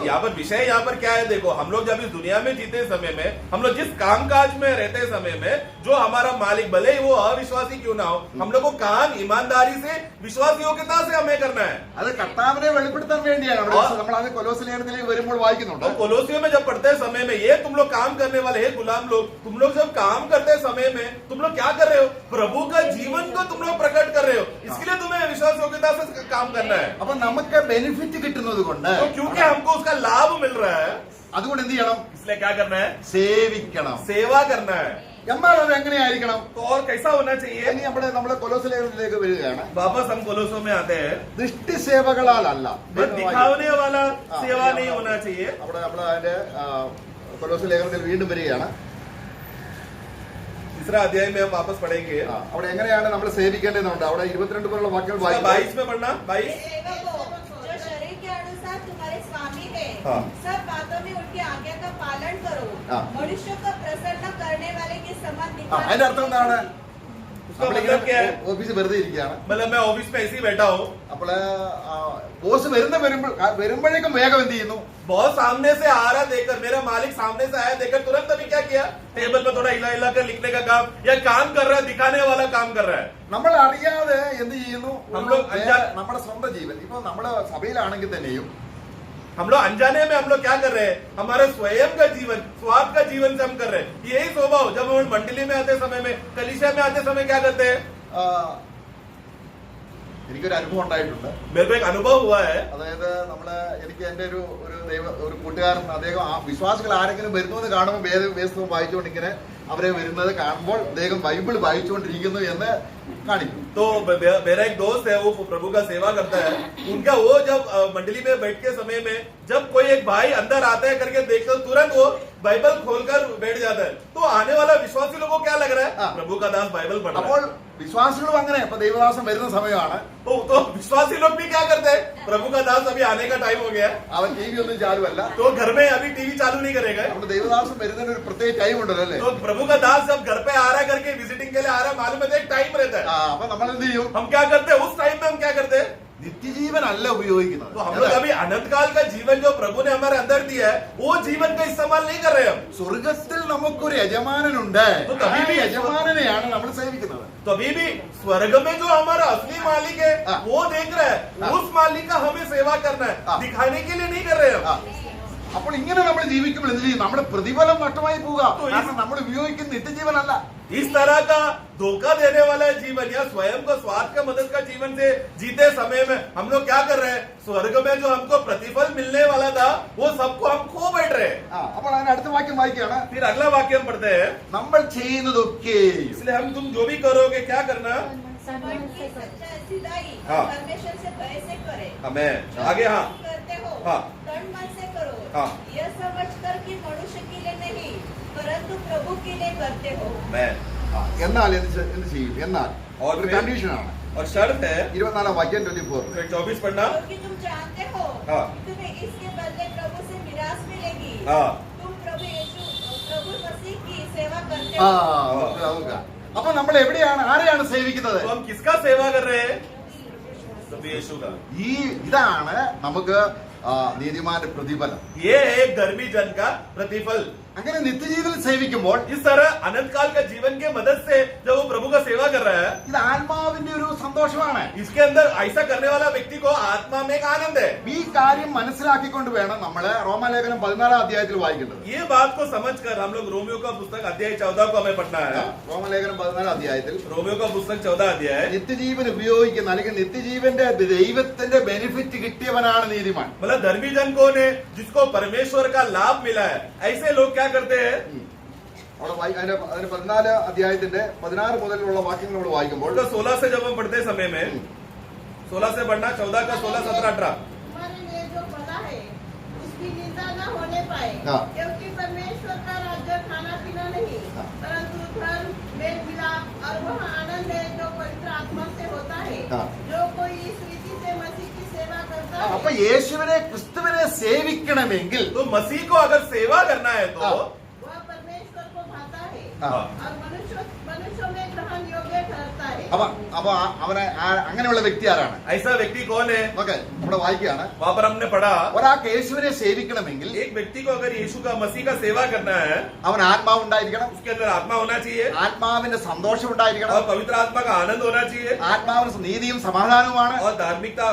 यहाँ पर विषय यहाँ पर क्या है? देखो हम लोग जब इस दुनिया में जीते समय में हम लोग जिस कामकाज में रहते समय में जो हमारा मालिक भले ही वो अविश्वासी क्यों ना हो हम लोग को काम ईमानदारी से विश्वास योग्यता से हमें करना है। അത് കർത്താവിനെ വെളിപ്പെടുത്താൻ വേണ്ടിയാണ്. നമ്മൾ അത് കൊലോസ്യ ലേഖനത്തിലേക്ക് വരുമ്പോൾ വായിക്കുന്നുണ്ട്. तो कोलोसियों में जब पढ़ते समय में ये तुम लोग काम करने वाले हैं गुलाम लोग, तुम लोग जब काम करते समय में तुम लोग क्या कर रहे हो? प्रभु का जीवन को तुम लोग प्रकट कर रहे हो, इसके लिए तुम्हें विश्वास योग्यता से काम करना है। അപ്പൊ നമുക്ക് ബെനിഫിറ്റ് കിട്ടുന്നത് കൊണ്ട് तो क्योंकि हमको उसका लाभ मिल रहा है അതുകൊണ്ട് എന്ത് ചെയ്യണം? इसलिए क्या करना है? സേവിക്കണം. सेवा करना है। എന്നാൽ അത് എങ്ങനെയായിരിക്കണം? तो और कैसा होना चाहिए? ഇനി നമ്മുടെ കൊലോസ്യ ലേഖനത്തിലേക്ക് വരികയാണ്. वापस हम कोलोसियों में आते हैं। ദൃഷ്ടി സേവകളാലല്ല, बस दिखाने वाला सेवा नहीं होना चाहिए। അവിടെ നമ്മൾ അതിന്റെ കൊലോസ്യ ലേഖനത്തിൽ വീണ്ടും വരികയാണ്. तीसरा अध्याय में हम वापस पढ़ेंगे। അവിടെ എങ്ങനെയാണ് നമ്മൾ സേവിക്കേണ്ടതെന്നുണ്ട്. അവിടെ 22 പോലുള്ള വാക്യങ്ങൾ വായിക്കാം. 22 में पढ़ना 22। जो शरीर के अनुसार तुम्हारे स्वामी है हाँ। सब बातों में उनकी आज्ञा का पालन करो, हाँ। मनुष्य को प्रसन्न करने वाले के समान അതിന്റെ അർത്ഥം എന്താണ്? उसका मतलब क्या है? ഓഫീസിൽ വെറുതെ ഇരിക്കുകയാണ്. मतलब मैं ऑफिस में ऐसे ही बैठा हूँ, അപ്പോൾ ബോസ് വരുമ്പോഴേക്കും വേഗം എന്ത് ചെയ്യുന്നു? बहुत सामने से आ रहा देखकर मेरा मालिक सामने से आया देखकर तुरंत अभी क्या किया? टेबल पर थोड़ा हिला हिला कर लिखने का काम या काम कर रहा है, दिखाने वाला काम कर रहा है। നമ്മൾ അറിയാതെ എന്ത് ചെയ്യുന്നു? നമ്മൾ നമ്മുടെ സ്വന്തം ജീവൻ ഇപ്പൊ നമ്മുടെ സഭയിലാണെങ്കിൽ തന്നെയും हम लोग अनजाने में हम लोग क्या कर रहे हैं? हमारे स्वयं का जीवन स्वार्थ का जीवन से हम कर रहे हैं। यही स्वभाव जब हम मंडली में आते समय में कलीसिया में आते समय क्या करते हैं? എനിക്കൊരു അനുഭവം ഉണ്ടായിട്ടുണ്ട്. मेरे को एक अनुभव हुआ है। അതായത് എനിക്ക് എന്റെ ഒരു കൂട്ടുകാരൻ അദ്ദേഹം വിശ്വാസികൾ ആരെങ്കിലും വരുന്നു എന്ന് കാണുമ്പോൾ വേദപുസ്തകം വായിച്ചുകൊണ്ട് ഇങ്ങനെ അവരെ വരുന്നത് കാണുമ്പോൾ അദ്ദേഹം ബൈബിൾ വായിച്ചുകൊണ്ടിരിക്കുന്നു എന്ന് കാണിക്കും. तो मेरा एक दोस्त है वो प्रभु का सेवा करता है, उनका वो जब मंडली में बैठ के समय में जब कोई एक भाई अंदर आता है करके देखते हो तुरंत वो बाइबल खोलकर बैठ जाता है। तो आने वाला विश्वासी लोगों को क्या लग रहा है? प्रभु का दास बाइबल पढ़ रहा है। അപ്പോൾ വിശ്വാസികളും അങ്ങനെ. ഇപ്പൊ ദൈവദാസം വരുന്ന സമയമാണ്, तो विश्वासी लोग भी क्या करते हैं? प्रभु का दास अभी आने का टाइम हो गया है, അവൻ ടി വി ഒന്നും ചാലുമല്ല. तो घर में अभी टीवी चालू नहीं करेगा. നമ്മുടെ ദൈവദാസം വരുന്നതിന് ഒരു പ്രത്യേക ടൈം ഉണ്ടല്ലോ അല്ലേ? तो प्रभु का दास जब घर पे आ रहा है करके विजिटिंग के लिए आ रहा है, मालूम है तो एक टाइम रहता है. അപ്പൊ നമ്മൾ എന്ത് ചെയ്യും? हम क्या करते हैं? उस टाइम में हम क्या करते हैं? നിത്യജീവൻ അല്ല ഉപയോഗിക്കുന്നത്. तो हम लोग अभी अनंत काल का जीवन जो प्रभु ने हमारे अंदर दिया है, वो जीवन का इस्तेमाल नहीं कर रहे हम. സ്വർഗത്തിൽ നമുക്കൊരു യജമാനനുണ്ട്. കभी भी യജമാനനെയാണ് നമ്മൾ സേവിക്കുന്നത്. तो अभी भी स्वर्ग में जो हमारा असली मालिक है, वो देख रहा है. उस मालिक का हमें सेवा करना है, दिखाने के लिए नहीं कर रहे ആ. हम. അപ്പോൾ ഇങ്ങനെ നമ്മൾ ജീവിക്കുമ്പോൾ എന്ത് ചെയ്യും? നമ്മുടെ പ്രതിഫലം നഷ്ടമായി പോവുക. കാരണം നമ്മൾ ഉപയോഗിക്കുന്ന നിത്യജീവനല്ല. इस तरह का धोखा देने वाला जीवन या स्वयं को स्वार्थ का मदद का जीवन से जीते समय में हम लोग क्या कर रहे हैं? स्वर्ग में जो हमको प्रतिफल मिलने वाला था, वो सबको हम खो बैठ रहे हैं. അപ്പോൾ അതിന് അടുത്ത വാക്യം വായിക്കുകയാണ്. फिर अगला वाक्य हम पढ़ते हैं. നമ്മൾ ചെയ്യുന്നതൊക്കെയും इसलिए हम तुम जो भी करोगे क्या करना? मन की सच्चाई सीधाई हाँ. परमेश्वर से भय से करे. हमें आगे हाँ तुम करते हो हाँ. तन मन से करो. हाँ. यह समझकर कि मनुष्य के लिए नहीं परंतु प्रभु के लिए करते हो. मैं എന്നാൽ എന്ത് ചെയ്യും? എന്നാൽ और ഒരു फिर- കണ്ടീഷനാണ്. और शर्त है 24 വാക്യം 24. फिर 24 पढ़ना. क्योंकि तुम जानते हो हाँ. कि तुम्हें इसके बदले प्रभु से मिरास मिलेगी. हाँ. तुम प्रभु मसीह की सेवा करते ആ हो. നോക്കുക. അപ്പൊ നമ്മൾ എവിടെയാണ്, ആരെയാണ് സേവിക്കുന്നത്? तो हम किसका सेवा कर रहे हैं? प्रभु यीशु का. ഇതാണ് നമുക്ക് നീതിമാന്റെ പ്രതിഫലം. ये एक धर्मी जन का प्रतिफल. അങ്ങനെ നിത്യജീവിതം സേവിക്കുമ്പോൾ इस तरह अनंत काल का जीवन के मदद से जब वो प्रभु का सेवा कर रहा है, ഇത് ആത്മാവിന്റെ ഒരു സന്തോഷമാണ്. इसके अंदर ऐसा करने वाला व्यक्ति को आत्मा में एक आनंद है. ഈ കാര്യം മനസ്സിലാക്കിക്കൊണ്ട് വേണം നമ്മള് റോമാലേഖനം 14 അധ്യായത്തിൽ വായിക്കേണ്ടത്. ये बात को समझकर हम लोग रोमियो का पुस्तक अध्याय 14 को हमें पढ़ना है. റോമാലേഖനം 14 അധ്യായത്തിൽ रोमियो का पुस्तक 14 अध्याय. നിത്യജീവൻ ഉപയോഗിക്കുന്ന അല്ലെങ്കിൽ നിത്യജീവന്റെ ദൈവത്തിന്റെ ബെനിഫിറ്റ് കിട്ടിയവനാണ് നീതിമാൻ. मतलब धर्मी जन कौन है? जिसको परमेश्वर का लाभ मिला है. ऐसे लोग क्या करते हैं? അവിടെ അതിന് 14 അധ്യായത്തിന്റെ 16 മുതലുള്ള വാക്യങ്ങൾ നമ്മൾ വായിക്കുമ്പോൾ उनका 16 से जब हम पढ़ते समय में 16 से पढ़ना, 14 का 16, 17, 18. हमारे लिए जो भला है उसकी निंदा न होने पाए. हाँ. क्योंकि परमेश्वर का राज्य खाना पीना नहीं हाँ. परंतु धर्म मेल मिलाप और वह आनंद है जो पवित्र आत्मा से होता है. हाँ. जो कोई इस रीति से मसीह की सेवा करता അപ്പൊ है യേശുവിനെ ക്രിസ്തുവിനെ സേവിക്കണമെങ്കിൽ तो मसीह को अगर सेवा करना है तो हाँ. वह परमेश्वर को भाता है हाँ. और मनुष्यों में ग्रहण योग्य ठहरता है. അപ്പൊ അവനെ അങ്ങനെയുള്ള വ്യക്തി ആരാണ്? ऐसा व्यक्ति कौन है? ഓക്കെ, ഇവിടെ വായിക്കുകയാണ്. वहां पर हमने पढ़ा, ഒരാൾക്ക് യേശുവിനെ സേവിക്കണമെങ്കിൽ एक व्यक्ति को अगर यीशु का मसीह का सेवा करना है, അവൻ ആത്മാവ് ഉണ്ടായിരിക്കണം, उसके अंदर आत्मा होना चाहिए ആത്മാവിന്റെ സന്തോഷം ഉണ്ടായിരിക്കണം, और पवित्र आत्मा का आनंद होना चाहिए ആത്മാവിന് നീതിയും സമാധാനവുമാണ്. और धार्मिकता.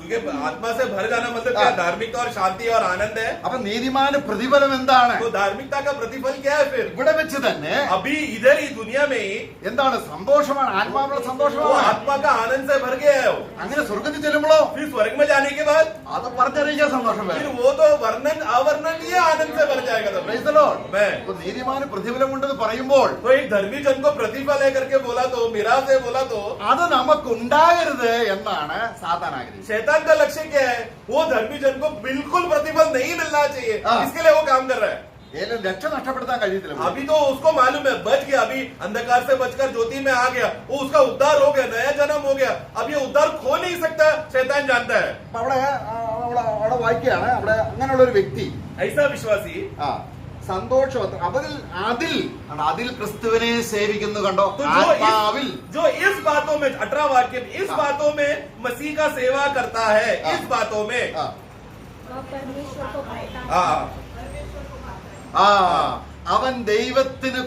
क्योंकि आत्मा से भर जाना मतलब क्या? हाँ. धार्मिकता और शांति और आनंद है. അപ്പൊ നീതിമാന് പ്രതിഫലം എന്താണ്? तो धार्मिकता का प्रतिफल क्या है फिर? ഇവിടെ വെച്ച് തന്നെ अभी इधर ही दुनिया में ही എന്താണ്? സന്തോഷമാണ്, ആത്മാവിനുള്ള वो സന്തോഷമാണ്. आत्मा का आनंद से भर गया है वो. അങ്ങനെ സ്വർഗത്തിൽ ചെല്ലുമ്പോഴോ फिर स्वर्ग में जाने के बाद അത് പറഞ്ഞറിയിക്കാൻ സന്തോഷം फिर വേണം. वो तो वर्णन अवर्णनीय आनंद से भर जाएगा तब. Praise the Lord. मैं അപ്പൊ നീതിമാന് പ്രതിഫലം ഉണ്ടെന്ന് പറയുമ്പോൾ तो एक धर्मी जन को प्रतिफल है करके बोला तो, मेरा से बोला तो, അത് നമുക്കുണ്ടാകരുത് എന്നാണ് സാത്താൻ ആഗ്രഹിച്ചത്. शैतान का लक्ष्य क्या है? वो धर्मी जन को बिल्कुल प्रतिफल नहीं मिलना चाहिए. हाँ. इसके लिए वो काम कर रहा है. ഏലും രക്ഷ നഷ്ടപ്പെടുത്താൻ കഴിയത്തില്ല. अभी तो उसको मालूम है बच गया, अभी अंधकार से बचकर ज्योति में आ गया, वो उसका उद्धार हो गया, नया जन्म हो गया. अब ये उद्धार खो नहीं सकता, शैतान जानता है. അപ്പൊ അവിടെ വായിക്കുകയാണ്, അവിടെ അങ്ങനെയുള്ള ഒരു വ്യക്തി ऐसा विश्वासी സന്തോഷം അതിൽ ക്രിസ്തുവിനെ സേവിക്കുന്നു. കണ്ടോ? तो ആത്മാവിൽ जो इस बातों में 18 वाक्य में इस हाँ. बातों में मसीह का सेवा करता है, हाँ. इस बातों में ആ, वह परमेश्वर को भाता है. हाँ, ആ അവൻ ദൈവത്തിന്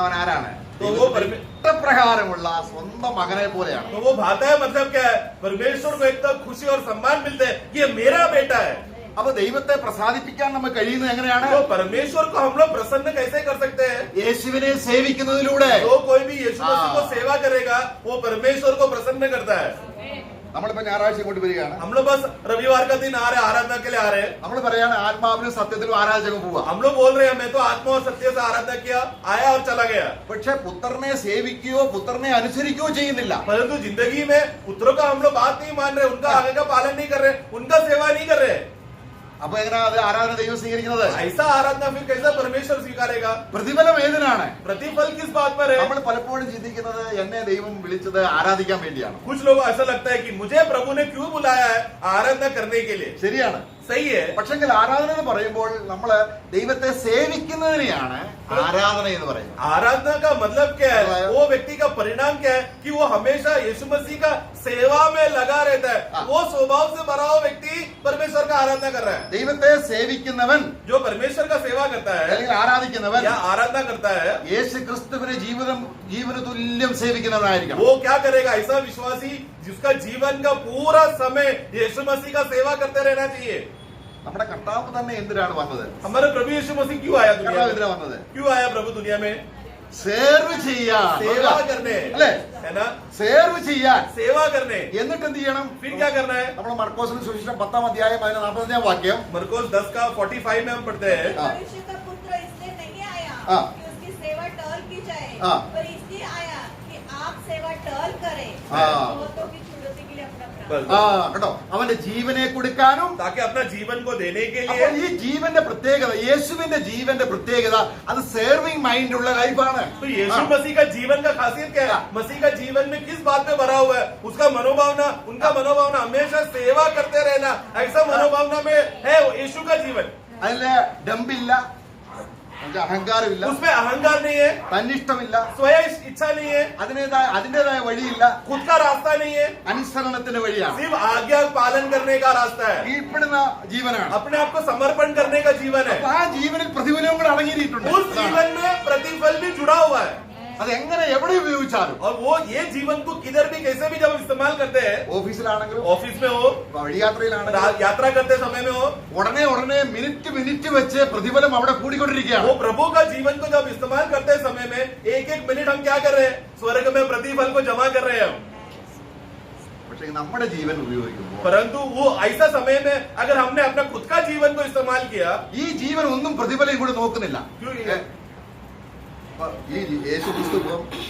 അവൻ ആരാണ്? तो वो ഇഷ്ടപ്രകാരമുള്ള സ്വന്തം മകനെ പോലെയാണ്. तो वो भाता है मतलब क्या है? परमेश्वर को एकदम खुशी और सम्मान मिलते हैं, ये मेरा बेटा है. അപ്പൊ ദൈവത്തെ പ്രസാദിപ്പിക്കാൻ നമുക്ക് കഴിയുന്നത് എങ്ങനെയാണ്? तो परमेश्वर को हम लोग प्रसन्न कैसे कर सकते हैं? യേശുവിനെ സേവിക്കുന്നതിലൂടെ. जो कोई भी यीशु मसीह को हाँ. सेवा करेगा वो परमेश्वर को प्रसन्न करता है. നമ്മളിപ്പോ ഞായറാഴ്ച ഇങ്ങോട്ട് വരികയാണ്. हम लोग बस रविवार का दिन आ रहे हैं, आराधना के लिए आ रहे हैं. നമ്മൾ പറയാണ് ആത്മാവിലും സത്യത്തിലും ആരാധന പോവാ. हम लोग बोल रहे हैं मैं तो आत्मा और सत्य से आराधना किया, आया और चला गया. പക്ഷെ പുത്രനെ സേവിക്കുകയോ പുത്രനെ അനുസരിക്കുകയോ ചെയ്യുന്നില്ല. परंतु जिंदगी में पुत्रों का हम लोग बात नहीं मान रहे, उनका आगे का पालन नहीं कर रहे, उनका सेवा नहीं कर रहे. അപ്പൊ എങ്ങനെ അത് ആരാധന ദൈവം സ്വീകരിക്കുന്നത്? ऐसा आराधना फिर कैसा परमेश्वर स्वीकारेगा? പ്രതിഫലം ഏതിനാണ്? प्रतिफल किस बात पर है? നമ്മൾ പലപ്പോഴും ചിന്തിക്കുന്നത് എന്നെ ദൈവം വിളിച്ചത് ആരാധിക്കാൻ വേണ്ടിയാണ്. कुछ लोगों को ऐसा लगता है कि मुझे प्रभु ने क्यों बुलाया है आराधना करने के लिए. ശരിയാണ്. सही है. പക്ഷെങ്കിൽ ആരാധന എന്ന് പറയുമ്പോൾ നമ്മള് ദൈവത്തെ സേവിക്കുന്നതിനെയാണ് ആരാധന എന്ന് പറയുന്നത്. आराधना का मतलब क्या है? वो व्यक्ति का परिणाम क्या है कि वो हमेशा यीशु मसीह का सेवा में लगा रहता है. वो स्वभाव से भरा हुआ व्यक्ति परमेश्वर का आराधना कर रहा है. ദൈവത്തെ സേവിക്കുന്നവൻ, जो परमेश्वर का सेवा करता है അല്ലെങ്കിൽ ആരാധിക്കുന്നവൻ, या आराधना करता है, യേശു ക്രിസ്തുവിനെ ജീവന തുല്യം സേവിക്കുന്നവനായിരിക്കണം. वो क्या करेगा? ऐसा विश्वासी जिसका जीवन का पूरा समय यीशु मसीह का सेवा करते रहना चाहिए. നമ്മുടെ കർത്താവ് തന്നെ എന്തിനാണ് വന്നത്? हमारे प्रभु यीशु मसीह क्यों आया दुनिया കർത്താവ് में? എന്തിനാ വന്നത്? क्यों आया प्रभु दुनिया में? സേർവ് ചെയ്യാൻ, सेवा करने, അല്ലേ? है ना? സേർവ് ചെയ്യാൻ. सेवा करने. എന്നിട്ട് എന്ത് ചെയ്യണം? फिर क्या करना है? നമ്മൾ മർക്കോസിന്റെ സുവിശേഷം 10-ാം അധ്യായം 45-ാം വാക്യം. मरकोस 10 का 45 में हम पढ़ते हैं. मनुष्य का पुत्र इसलिए नहीं आया हाँ। कि उसकी सेवा टहल की जाए, हाँ। पर इसलिए आया कि आप सेवा टहल करें, हाँ। बहुतों की छुड़ौती के लिए अपना प्राण. बस, ആ കേട്ടോ, അവന്റെ ജീവനെ കൊടുക്കാനും. ताकि अपना जीवन को देने के അപ്പോൾ लिए. ഈ ജീവന്റെ പ്രത്യേകത, യേശുവിന്റെ ജീവന്റെ പ്രത്യേകത, അത് സേർവിംഗ് മൈൻഡ് ഉള്ള ലൈഫാണ്. तो यीशु मसीह का जीवन का खासियत क्या है? मसीह का जीवन में किस बात में भरा हुआ है? उसका मनोभावना, उनका मनोभावना हमेशा सेवा करते रहना, ऐसा मनोभावना में है यीशु का जीवन. അതില് ഡംബില്ല, അഹങ്കാരമില്ല, उसमें अहंकार नहीं है, തന്നിഷ്ടമില്ല, स्वयं इच्छा नहीं है, അതിന്റേതായ വഴിയില്ല, खुद का रास्ता नहीं है, അനുസരണത്തിന്റെ വഴിയാണ്, सिर्फ आज्ञा पालन करने का रास्ता है, കീഴ്പ്പെടുന്ന ജീവനാണ്. अपने आप को समर्पण करने का जीवन है. അപ്പൊ ആ ജീവനിൽ പ്രതിഫലവും കൂടെ അടങ്ങിയിട്ടുണ്ട്. उस जीवन में प्रतिफल भी जुड़ा हुआ है. അത് എങ്ങനെ എവിടെ ഉപയോഗിച്ചാലും, और वो ये जीवन को किधर भी कैसे भी जब इस्तेमाल करते हैं, ഓഫീസിലാണെങ്കിലും ऑफिस में हो, വഴിയാത്രയിലാണെങ്കിലും यात्रा करते समय में हो, ഉടനെ മിനിറ്റ് വെച്ച് പ്രതിഫലം അവിടെ കൂടിക്കൊണ്ടിരിക്കുകയാണ്. वो प्रभु का जीवन को जब इस्तेमाल करते समय में एक मिनट हम क्या कर रहे हैं? स्वर्ग में प्रतिफल को जमा कर रहे हैं हम. പക്ഷെ നമ്മുടെ ജീവൻ ഉപയോഗിക്കുമ്പോൾ परंतु वो ऐसा समय में अगर हमने अपना खुद का जीवन को इस्तेमाल किया, ഈ ജീവൻ ഒന്നും പ്രതിഫലം കൂടെ നോക്കുന്നില്ല. क्यों? അപ്പൊ ഈ യേശു ക്രിസ്തു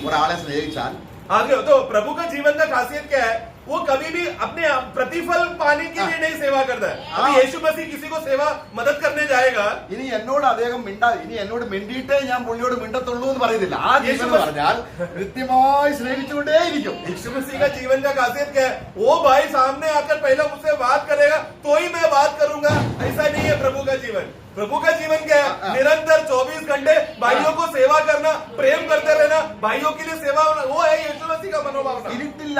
ഒരാളെ സ്നേഹിച്ചാൽ, आगे तो प्रभु का जीवन का खासियत क्या है? वो कभी भी अपने प्रतिफल पाने के लिए नहीं सेवा करता है. अभी यीशु मसीह किसी को सेवा मदद करने जाएगा, ഇനി എന്നോട് മിണ്ടിയിട്ടേ ഞാൻ പുള്ളിയോട് മിണ്ടത്തുള്ളൂ എന്ന് പറയുന്നില്ല. ആ ജീവൻ എന്ന് പറഞ്ഞാൽ കൃത്യമായി സ്നേഹിച്ചുകൊണ്ടേയിരിക്കും. यीशु मसीह का जीवन का खासियत क्या है? वो भाई सामने आकर पहले मुझसे बात करेगा तो ही मैं बात करूंगा, ऐसा नहीं है प्रभु का जीवन. प्रभु का जीवन क्या है? निरंतर 24 घंटे भाइयों को सेवा करना, प्रेम करते रहना, भाइयों के लिए सेवा होना, वो है यीशु मसीह का मनोभावना. ഇരുട്ടില്ല,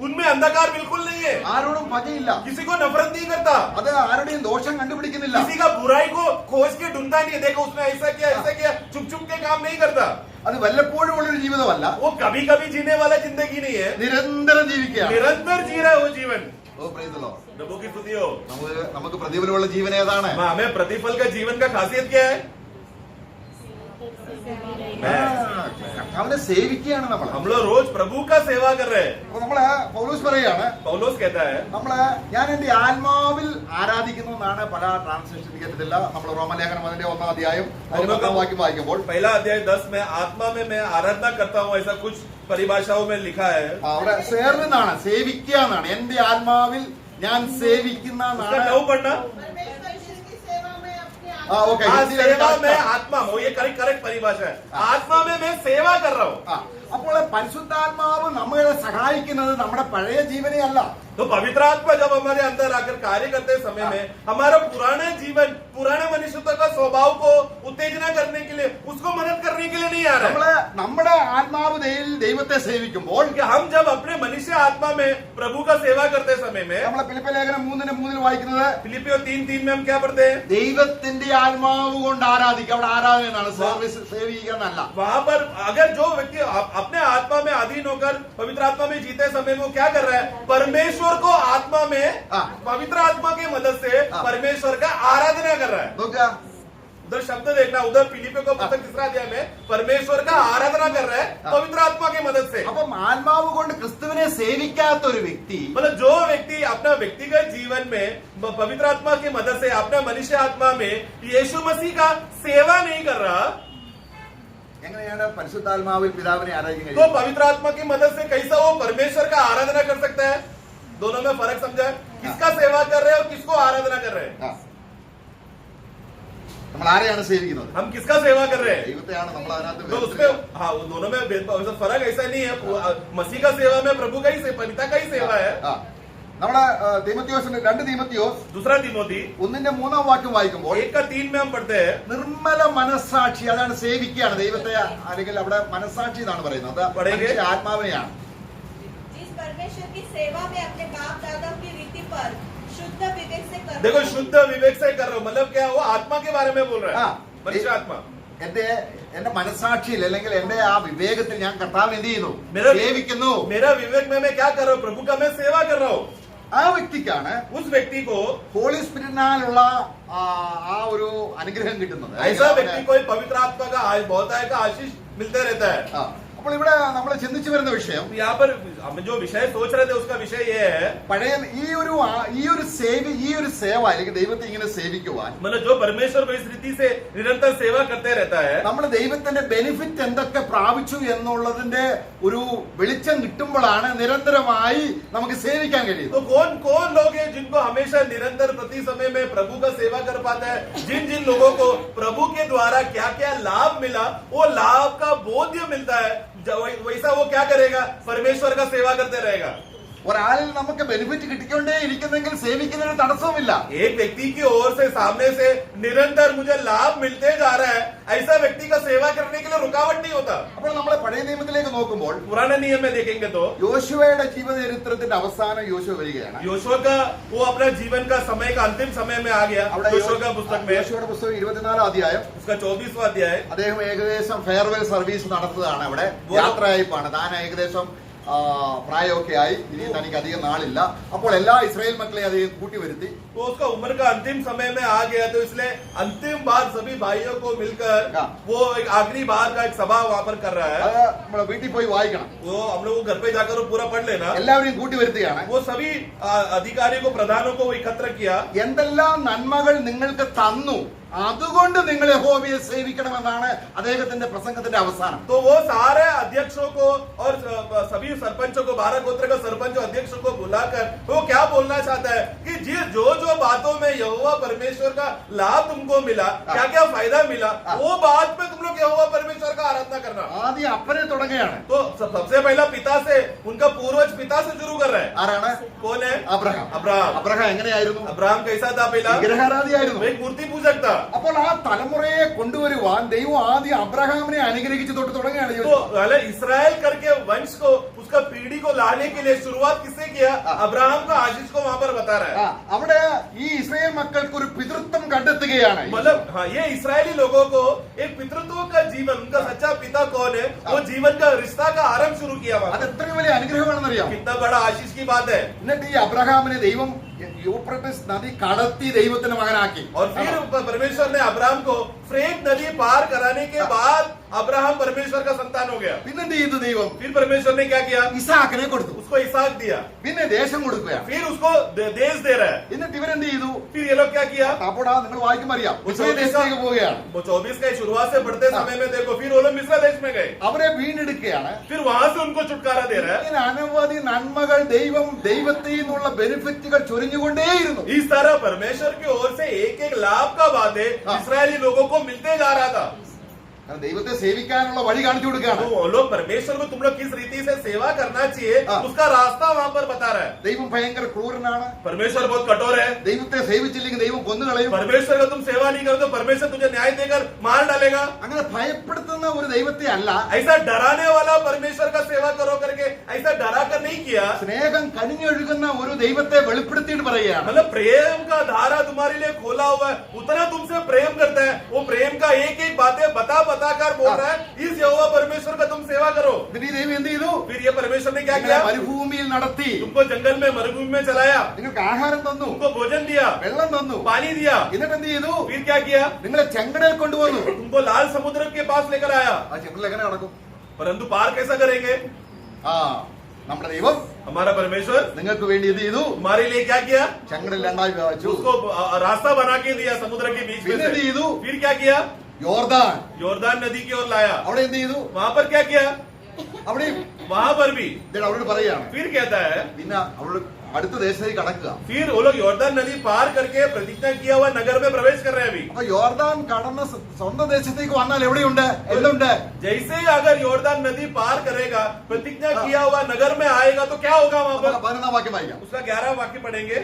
उनमें अंधकार बिल्कुल नहीं है, ആരോടും പകയില്ല, किसी को नफरत नहीं करता, അത് ആരുടെയും ദോഷം കണ്ടുപിടിക്കുന്നില്ല. किसी का बुराई को खोज के ढूंढता नहीं है. देखो उसने ऐसा किया चुप के काम नहीं करता. അത് വല്ലപ്പോഴും ഉള്ളൊരു ജീവിതമല്ല, वो कभी कभी जीने वाला जिंदगी नहीं है, നിരന്തരം ജീവിക്കുകയാണ്. निरंतर जी रहा है वो जीवन. ഓ, praise the Lord. प्रभु की स्तुति हो. നമുക്ക് പ്രതിഫലമുള്ള ജീവൻ ഏതാണ്? हमें प्रतिफल का जीवन का खासियत क्या है? കർത്താവിനെ സേവിക്കുകയാണ് നമ്മൾ. हम लोग रोज प्रभु का सेवा कर रहे हैं. അപ്പൊ നമ്മള് പൗലോസ് പറയാണ്, पौलुस कहता है, ഞാൻ എന്റെ ആത്മാവിൽ ആരാധിക്കുന്നു എന്നാണ് പല ട്രാൻസ്ലേഷൻ കേട്ടിട്ടില്ല. നമ്മൾ റോമലേഖനം അതിന്റെ 1-ാം അധ്യായം 10-ാം വാക്യം വായിക്കുമ്പോൾ पहला अध्याय 10 में आत्मा में मैं आराधना करता हूँ, ऐसा कुछ परिभाषाओं में लिखा है. അവിടെ സേർവെന്നാണ്, സേവിക്കുക എന്നാണ്. എന്റെ ആത്മാവിൽ ഞാൻ സേവിക്കുന്ന उसका नौ पढ़ना. परमेश्वर की सेवा में अपने हाँ, ओके. हाँ, हिंदी सेवा में में आत्मा में, ये करेक्ट परिभाषा है. आत्मा में मैं सेवा कर रहा हूँ. അപ്പോൾ പരിശുദ്ധാത്മാവ് നമ്മളെ സഹായിക്കുന്നത് നമ്മുടെ പഴയ ജീവനെ അല്ല. तो पवित्र आत्मा जब हमारे अंदर आकर कार्य करते समय में हमारा पुराना जीवन, पुराने मनुष्यत्व का स्वभाव को उत्तेजना करने के लिए, उसको मदद करने के लिए नहीं आ रहा है. നമ്മുടെ ആത്മാവ് ദൈവത്തെ സേവിക്കുമ്പോൾ, कि हम जब अपने मनुष्य आत्मा में प्रभु का सेवा करते समय में, നമ്മളെ ഫിലിപ്പി ലേഖനം 3:3 വായിക്കുന്നത്, फिलिपियों 3:3 में हम क्या पढ़ते हैं? ദൈവത്തിന്റെ ആത്മാവ് കൊണ്ട് ആരാധിക്കുക. അവിടെ ആരാധന എന്നാണ്, സർവീസ്, സേവിക്കുക എന്നല്ല. वहां पर अगर जो व्यक्ति अपने आत्मा में अधीन होकर पवित्र आत्मा में जीते समय में वो क्या कर रहा है? परमेश्वर को आत्मा में, पवित्र आत्मा की मदद से परमेश्वर का आराधना कर रहा है. നോക്കുക, उधर शब्द देखना, उधर फिलिपियों को पुस्तक 3 अध्याय में परमेश्वर का आराधना कर रहा है पवित्र आत्मा की मदद से. അപ്പം ആത്മാവ് കൊണ്ട് ക്രിസ്തുവിനെ സേവിക്കാത്ത ഒരു വ്യക്തി, मतलब जो व्यक्ति अपना व्यक्तिगत जीवन में पवित्र आत्मा की मदद से अपना मनुष्य आत्मा में यीशु मसीह का सेवा नहीं कर रहा, എങ്ങനെയാണ് പരിശുദ്ധാത്മാവിൽ പിതാവിനെ ആരാധിക്കാൻ तो पवित्र आत्मा की मदद से कैसा वो परमेश्वर का आराधना कर सकता है? दोनों में फर्क समझा? किसका सेवा कर रहे हैं और किसको आराधना कर रहे हैं? നമ്മൾ ആരെയാണ് സേവിക്കുന്നത്? हम किसका सेवा कर रहे हैं? ദൈവത്തെയാണ് നമ്മൾ അതിനകത്ത് तो उसमें വേർതിരിക്കുന്നത്. हाँ वो दोनों में भेदभाव, ऐसा फर्क ऐसा नहीं है। मसीह का सेवा में प्रभु का ही पिता का ही सेवा है। ആ. നമ്മുടെ തീമോത്തിയോസിന്റെ 2 തീമോത്തിയോസ് दूसरा तिमोथी 1:3 വാക്യം വായിക്കുമ്പോൾ 1:3 में हम पढ़ते हैं, നിർമ്മല മനസ്സാക്ഷി, അതാണ് സേവിക്കുകയാണ് ദൈവത്തെ, അല്ലെങ്കിൽ അവിടെ മനസ്സാക്ഷി എന്നാണ് പറയുന്നത്, അത് പടേങ്കെ? മനുഷ്യ ആത്മാവിനെയാണ്. जिस परमेश्वर की सेवा में अपने बाप दादा की रीति पर शुद्ध विवेक से कर देखो शुद्ध विवेक से कर रहे हो, मतलब क्या वो आत्मा के बारे में बोल रहा ആ. है, मनुष्य आत्मा। എന്റെ മനസ്സാക്ഷിയിൽ അല്ലെങ്കിൽ എന്റെ ആ വിവേകത്തിൽ ഞാൻ കർത്താവിനെ എന്ത് ചെയ്യുന്നു? मेरा സേവിക്കുന്നു. मेरा विवेक में मैं क्या कर रहा हूँ? प्रभु का मैं सेवा कर रहा हूँ। ആ വ്യക്തിക്കാണ് उस व्यक्ति को, ഹോളി സ്പിരിറ്റിനാലുള്ള ആ ഒരു അനുഗ്രഹം കിട്ടുന്നത്. ऐसा व्यक्ति को पवित्र आत्मा का बहुतायत का आशीष मिलता रहता है। ആ. അപ്പോൾ ഇവിടെ നമ്മൾ ചിന്തിച്ചു വരുന്ന വിഷയം, यहाँ पर हम जो विषय सोच रहे थे उसका विषय ये है, പഴയ ഈ ഒരു സേവ അല്ലെങ്കിൽ ദൈവത്തെ ഇങ്ങനെ സേവിക്കുവാൻ मतलब जो परमेश्वर को इस रीति से निरंतर सेवा करते रहता है, നമ്മൾ ദൈവത്തിന്റെ ബെനിഫിറ്റ് എന്തൊക്കെ പ്രാപിച്ചു എന്നുള്ളതിന്റെ ഒരു വെളിച്ചം കിട്ടുമ്പോഴാണ് നിരന്തരമായി നമുക്ക് സേവിക്കാൻ तो കഴിയുന്നത്. कौन कौन लोग हैं जिनको हमेशा निरंतर प्रति समय में प्रभु का सेवा कर पाता है? जिन जिन लोगों को प्रभु के द्वारा क्या क्या लाभ मिला, वो लाभ का बोध्य मिलता है, वैसा वो क्या करेगा? परमेश्वर का सेवा करते रहेगा। ഒരാളിൽ നമുക്ക് ബെനിഫിറ്റ് കിട്ടിക്കൊണ്ടേ ഇരിക്കുന്നെങ്കിൽ സേവിക്കുന്നതിന് തടസ്സമില്ല. एक व्यक्ति की ओर से सामने से निरंतर मुझे लाभ मिलते जा रहा है, ऐसा व्यक्ति का सेवा करने के लिए रुकावट नहीं होता। അപ്പോൾ നമ്മൾ പഴയ നിയമത്തിലേക്ക് നോക്കുമ്പോൾ पुराने नियम में देखेंगे तो യോശുവയുടെ ജീവചരിത്രത്തിന്റെ അവസാനം യോശുവ വരികയാണ്. योशुआ का वो अपना जीवन का समय का अंतिम समय में आ गया। അവിടെ योशुआ का पुस्तक में യോശുവയുടെ പുസ്തകം 24 അധ്യായം, उसका 24वां अध्याय, അദ്ദേഹം ഏകദേശം ഫെയർവെൽ സർവീസ് നടത്തുകയാണ്. അവിടെ യാത്രയയപ്പാണ്. താൻ ഏകദേശം പ്രായമൊക്കെ ആയി, ഇനി തനിക്ക് അധികം നാളില്ല. അപ്പോൾ എല്ലാ ഇസ്രായേൽ മക്കളെ അദ്ദേഹം കൂട്ടിവരുത്തി. तो उसका उम्र का अंतिम समय में आ गया, तो इसलिए अंतिम बार सभी भाइयों को मिलकर हाँ। वो एक आखिरी बार का एक सभा वहां पर कर रहा है। അത് നമ്മളെ വീട്ടിൽ പോയി വായിക്കണം. वो हम लोग घर पे जाकर वो पूरा पढ़ लेना। എല്ലാവരെയും കൂട്ടിവരുത്തുകയാണ്. वो सभी अधिकारियों को, प्रधानों को वो एकत्र किया। എന്തെല്ലാം നന്മകൾ നിങ്ങൾക്ക് തന്നു, അതുകൊണ്ട് നിങ്ങൾ യഹോവയെ സേവിക്കണമെന്നാണ് അദ്ദേഹത്തിന്റെ പ്രസംഗത്തിന്റെ അവസാനം. तो वो सारे अध्यक्षों को और सभी सरपंचों को, 12 गोत्र का सरपंच और अध्यक्षों को बुलाकर वो क्या बोलना चाहता है कि जो जो बातों में यहोवा परमेश्वर का लाभ तुमको मिला, क्या क्या फायदा मिला, वो बात में तुम लोग यहोवा परमेश्वर का आराधना करना। ആദ്യം അപ്പനെ തുടങ്ങുകയാണ്. तो सबसे पहला पिता से, उनका पूर्वज पिता से शुरू कर रहे हैं। ആരാണ്? कौन है? അബ്രഹാം. अब्राहम। അബ്രഹാം എങ്ങനെയായിരുന്നു? अब्राहम कैसा था? पहला വിഗ്രഹാരാധിയായിരുന്നു. एक मूर्ति पूजक था। അപ്പോൾ ആ തലമുറയെ കൊണ്ടുവരുവാൻ ദൈവം ആദ്യം അബ്രഹാമിനെ അനുഗ്രഹിച്ച് തൊട്ട് തുടങ്ങുകയാണ്. तो इसराइल करके वंश को, उसका पीढ़ी को लाने के लिए शुरुआत किससे किया? अब्राहम का आशीष को वहां पर बता रहा है। അവിടെ ഈ ഇസ്രായേൽ മക്കൾക്ക് ഒരു പിതൃത്വം കണ്ടെത്തുകയാണ്. मतलब हाँ, ये इसराइली लोगों को एक पितृत्व का जीवन, उनका सच्चा पिता कौन है, वो जीवन का रिश्ता का आरंभ शुरू किया वहां। അത് എത്രയും വലിയ അനുഗ്രഹമാണെന്നറിയാം. कितना बड़ा आशीष की बात है। എന്നിട്ട് ഈ അബ്രഹാമിനെ ദൈവം യൂഫ്രട്ടീസ് നദി കടത്തി ദൈവത്തിന്റെ മകനാക്കി. और फिर परमेश्वर ने अब्राहम को फ्रेट नदी पार कराने के बाद अब्राहम परमेश्वर का संतान हो गया। പിന്നെന്ത് ചെയ്തു ദൈവം? फिर परमेश्वर ने क्या किया? ഇസാക്കിനെ കൊടുത്തു. उसको इसहाक दिया। പിന്നെ ദേശം കൊടുക്കുകയാണ്. फिर उसको देश दे रहा है। എന്നിട്ട് ഇവരെന്ത് ചെയ്തു? फिर ये लोग क्या किया? അപ്പോൾ നിങ്ങൾ വായിക്കുമ്പോൾ അറിയാം, ഇസ്രായേൽ ദേശത്തേക്ക് പോവുകയാണ്. वो 24 का शुरुआत से पढ़ते समय में देखो, फिर वो लोग मिस्र देश में गए। അവരെ വീണ്ടെടുക്കുകയാണ്. फिर वहां से उनको छुटकारा दे रहा है। ഇങ്ങനെ അനവധി നന്മകൾ ദൈവത്തിൽ നിന്നുള്ള ബെനിഫിറ്റുകൾ ചൊരിഞ്ഞുകൊണ്ടേയിരുന്നു. इस तरह परमेश्वर की ओर से एक एक लाभ का बातें इसराइली लोगों को मिलते जा रहा था। കാരണം ദൈവത്തെ സേവിക്കാനുള്ള വഴി കാണിച്ചു കൊടുക്കുകയാണ്. तो वो लोग परमेश्वर को तुम लोग किस रीति से सेवा करना चाहिए, उसका रास्ता वहां पर बता रहा है। ദൈവം ഭയങ്കര ക്രൂരനാണ്. परमेश्वर बहुत कठोर है। ദൈവത്തെ സേവിച്ചില്ലെങ്കിൽ ദൈവം കൊന്നുകളയും. परमेश्वर का तुम सेवा नहीं करो तो परमेश्वर तुझे न्याय देकर मार डालेगा। അങ്ങനെ ഭയപ്പെടുത്തുന്ന ഒരു ദൈവത്തെ അല്ല, ऐसा डराने वाला परमेश्वर का सेवा करो करके ऐसा डरा कर नहीं किया। സ്നേഹം കനിഞ്ഞൊഴുകുന്ന ഒരു ദൈവത്തെ വെളിപ്പെടുത്തിയിട്ട് പറയുകയാണ്. मतलब प्रेम का धारा तुम्हारे लिए खोला हुआ है, उतना तुमसे प्रेम करता है, वो प्रेम का एक एक बातें बताकर बोल रहा है, इस यहोवा परमेश्वर का तुम सेवा करो। എന്നിട്ട് ഈ ദൈവം എന്ത് ചെയ്തു? फिर ये परमेश्वर ने क्या നിങ്ങളെ किया? മരുഭൂമിയിൽ നടത്തി, तुमको जंगल में, मरुभूमि में चलाया, നിങ്ങൾക്ക് ആഹാരം തന്നു, तुमको भोजन दिया, വെള്ളം തന്നു. पानी दिया। എന്നിട്ട് എന്ത് ചെയ്തു? फिर क्या किया? നിങ്ങളെ ചെങ്കടയിൽ കൊണ്ടുവന്നു. तुमको लाल समुद्र के पास लेकर आया। ആ ചെങ്കടൽ എങ്ങനെ നടക്കും? परंतु पार कैसा करेंगे? നമ്മുടെ ദൈവം हमारा परमेश्वर നിങ്ങൾക്ക് വേണ്ടി എന്ത് ചെയ്തു? हमारे लिए क्या किया? ചെങ്കടൽ രണ്ടായി വിഭജിച്ചു. उसको रास्ता बना के दिया समुद्र के बीच में പിന്നെ എന്ത് से। ചെയ്തു? फिर क्या किया? യോർദാൻ, योरदान नदी की ओर लाया। അവിടെ എന്ത് ചെയ്തു? वहां पर क्या किया? അവിടെ वहां पर भी അവരോട് പറയാണ്, फिर कहता है, പിന്നെ അവളോട് അടുത്ത ദേശത്തേക്ക് കടക്കുക. फिर वो लोग योरदान नदी पार करके प्रतिज्ञा किया हुआ नगर में प्रवेश कर रहे हैं अभी। അപ്പൊ യോർദാൻ കടന്ന് സ്വന്തം ദേശത്തേക്ക് വന്നാൽ എവിടെയുണ്ട്? എന്തുണ്ട്? जैसे ही अगर योर्दान नदी पार करेगा, प्रतिज्ञा किया हुआ नगर में आएगा, तो क्या होगा वहां पर? 11 वाक्യം വായിക്കാം. उसका 11 वाक्य पढ़ेंगे,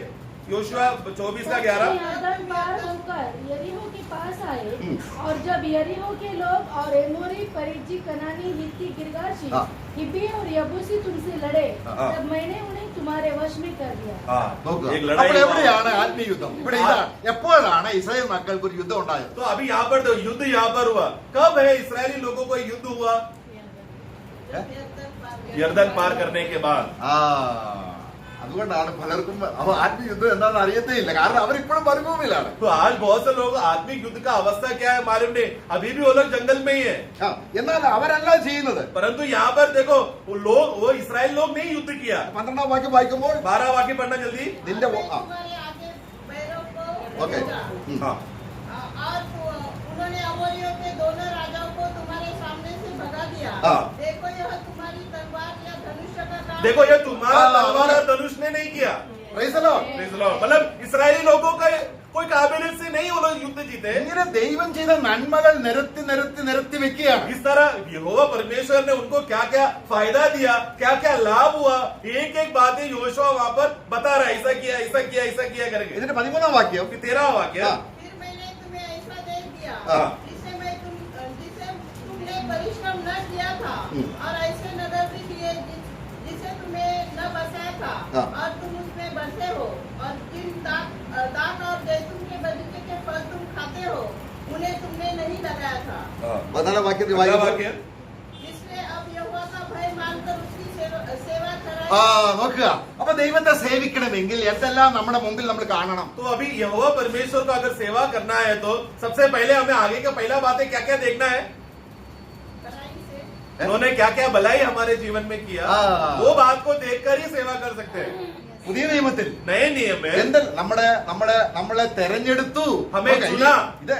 योशुआ 24 का 11. यरदन पार होकर यरीहो के पास आए, और जब यरीहो के लोग और एमोरी, परिज्जी, कनानी, हित्ती, गिर्गाशी, हाँ। हिब्बी और यबूसी तुमसे लड़े, हाँ। तब मैंने उन्हें तुम्हारे वश में कर दिया. നോക്കുക. एक लड़ाई അപ്പോൾ हुआ. എവിടെയാണ് ആത്മീയ യുദ്ധം? ഇവിടെ ഇതാണ്. എപ്പോഴാണ് ഇസ്രായേൽ മക്കൾക്ക് ഒരു യുദ്ധം ഉണ്ടായത്? तो अभी यहाँ पर युद्ध यहाँ पर हुआ. कब है इस्राएली लोगों को युद्ध हुआ? यर्दन पार करने के बाद. ആ അതുകൊണ്ടാണ് പലർക്കും ആത്മീയ യുദ്ധം എന്താണെന്ന് അറിയത്തേ ഇല്ല. കാരണം അവരിപ്പോഴും മരുഭൂമിയിലാണ്. तो आज बहुत से लोग आत्मिक युद्ध का अवस्था क्या है मालूम नहीं. अभी भी वो लोग जंगल में ही है. ആ, എന്നാൽ അവരല്ല ചെയ്യുന്നത്. परंतु यहाँ पर देखो, वो इसराइल लोग नहीं युद्ध किया. 12 വാക്യം വായിക്കുമ്പോൾ 12 वाक्य पढ़ना जल्दी. നിന്റെ तुम्हारे आगे बैरों को ഓക്കെ. भेजा। हाँ. और उन्होंने अमोरियों के दोनों राजाओं को तुम्हारे सामने से भगा दिया। हाँ। देखो यह तुम्हारी तलवार या धनुष का काम। देखो ये तुम्हारा हाँ, तलवार हाँ। और धनुष ने नहीं किया. Praise the Lord. Praise the Lord. मतलब इसराइली लोगों का कोई काबिलियत से नहीं वो लोग युद्ध जीते. ഇങ്ങനെ ദൈവം ചെയ്ത നന്മകൾ നിരത്തി നിരത്തി നിരത്തി വെക്കുകയാണ്. इस तरह यहोवा परमेश्वर ने उनको क्या क्या फायदा दिया, क्या क्या लाभ हुआ, एक एक बातें योशुआ वहां पर बता रहा है. ऐसा किया, ऐसा किया, ऐसा किया करके. ഇതിന്റെ 13 വാക്യം. फिर 13वां वाक्य. हाँ. फिर मैंने तुम्हें ऐसा दे दिया हाँ। जिसे तुमने परिश्रम न किया था, और ऐसे नगर भी दिए जिसे तुम्हें न बसाया था, हाँ। और तुम उसमें बसे हो, और जिन दाख और जैतून के बगीचे के फल तुम खाते हो, उन्हें तुमने नहीं लगाया था. 14 വാക്യത്തിൽ 15वां വായിക്കുമ്പോൾ वाक्य. इसलिए अब यहोवा का भय मानकर उसकी सेवा ആ कराई. നോക്കുക. അപ്പൊ ദൈവത്തെ സേവിക്കണമെങ്കിൽ എന്തെല്ലാം നമ്മുടെ മുമ്പിൽ നമ്മൾ കാണണം? तो अभी यहोवा परमेश्वर को अगर सेवा करना है तो सबसे पहले हमें आगे का पहला बातें क्या क्या देखना है. कराई से उन्होंने क्या क्या भलाई हमारे जीवन में किया, हाँ। वो बात को देखकर ही सेवा कर सकते हैं. പുതിയ നിയമത്തിൽ नए नियम में എന്ത് നമ്മളെ തെരഞ്ഞെടുത്തു. हमें നോക്കുക, चुना. ഇത്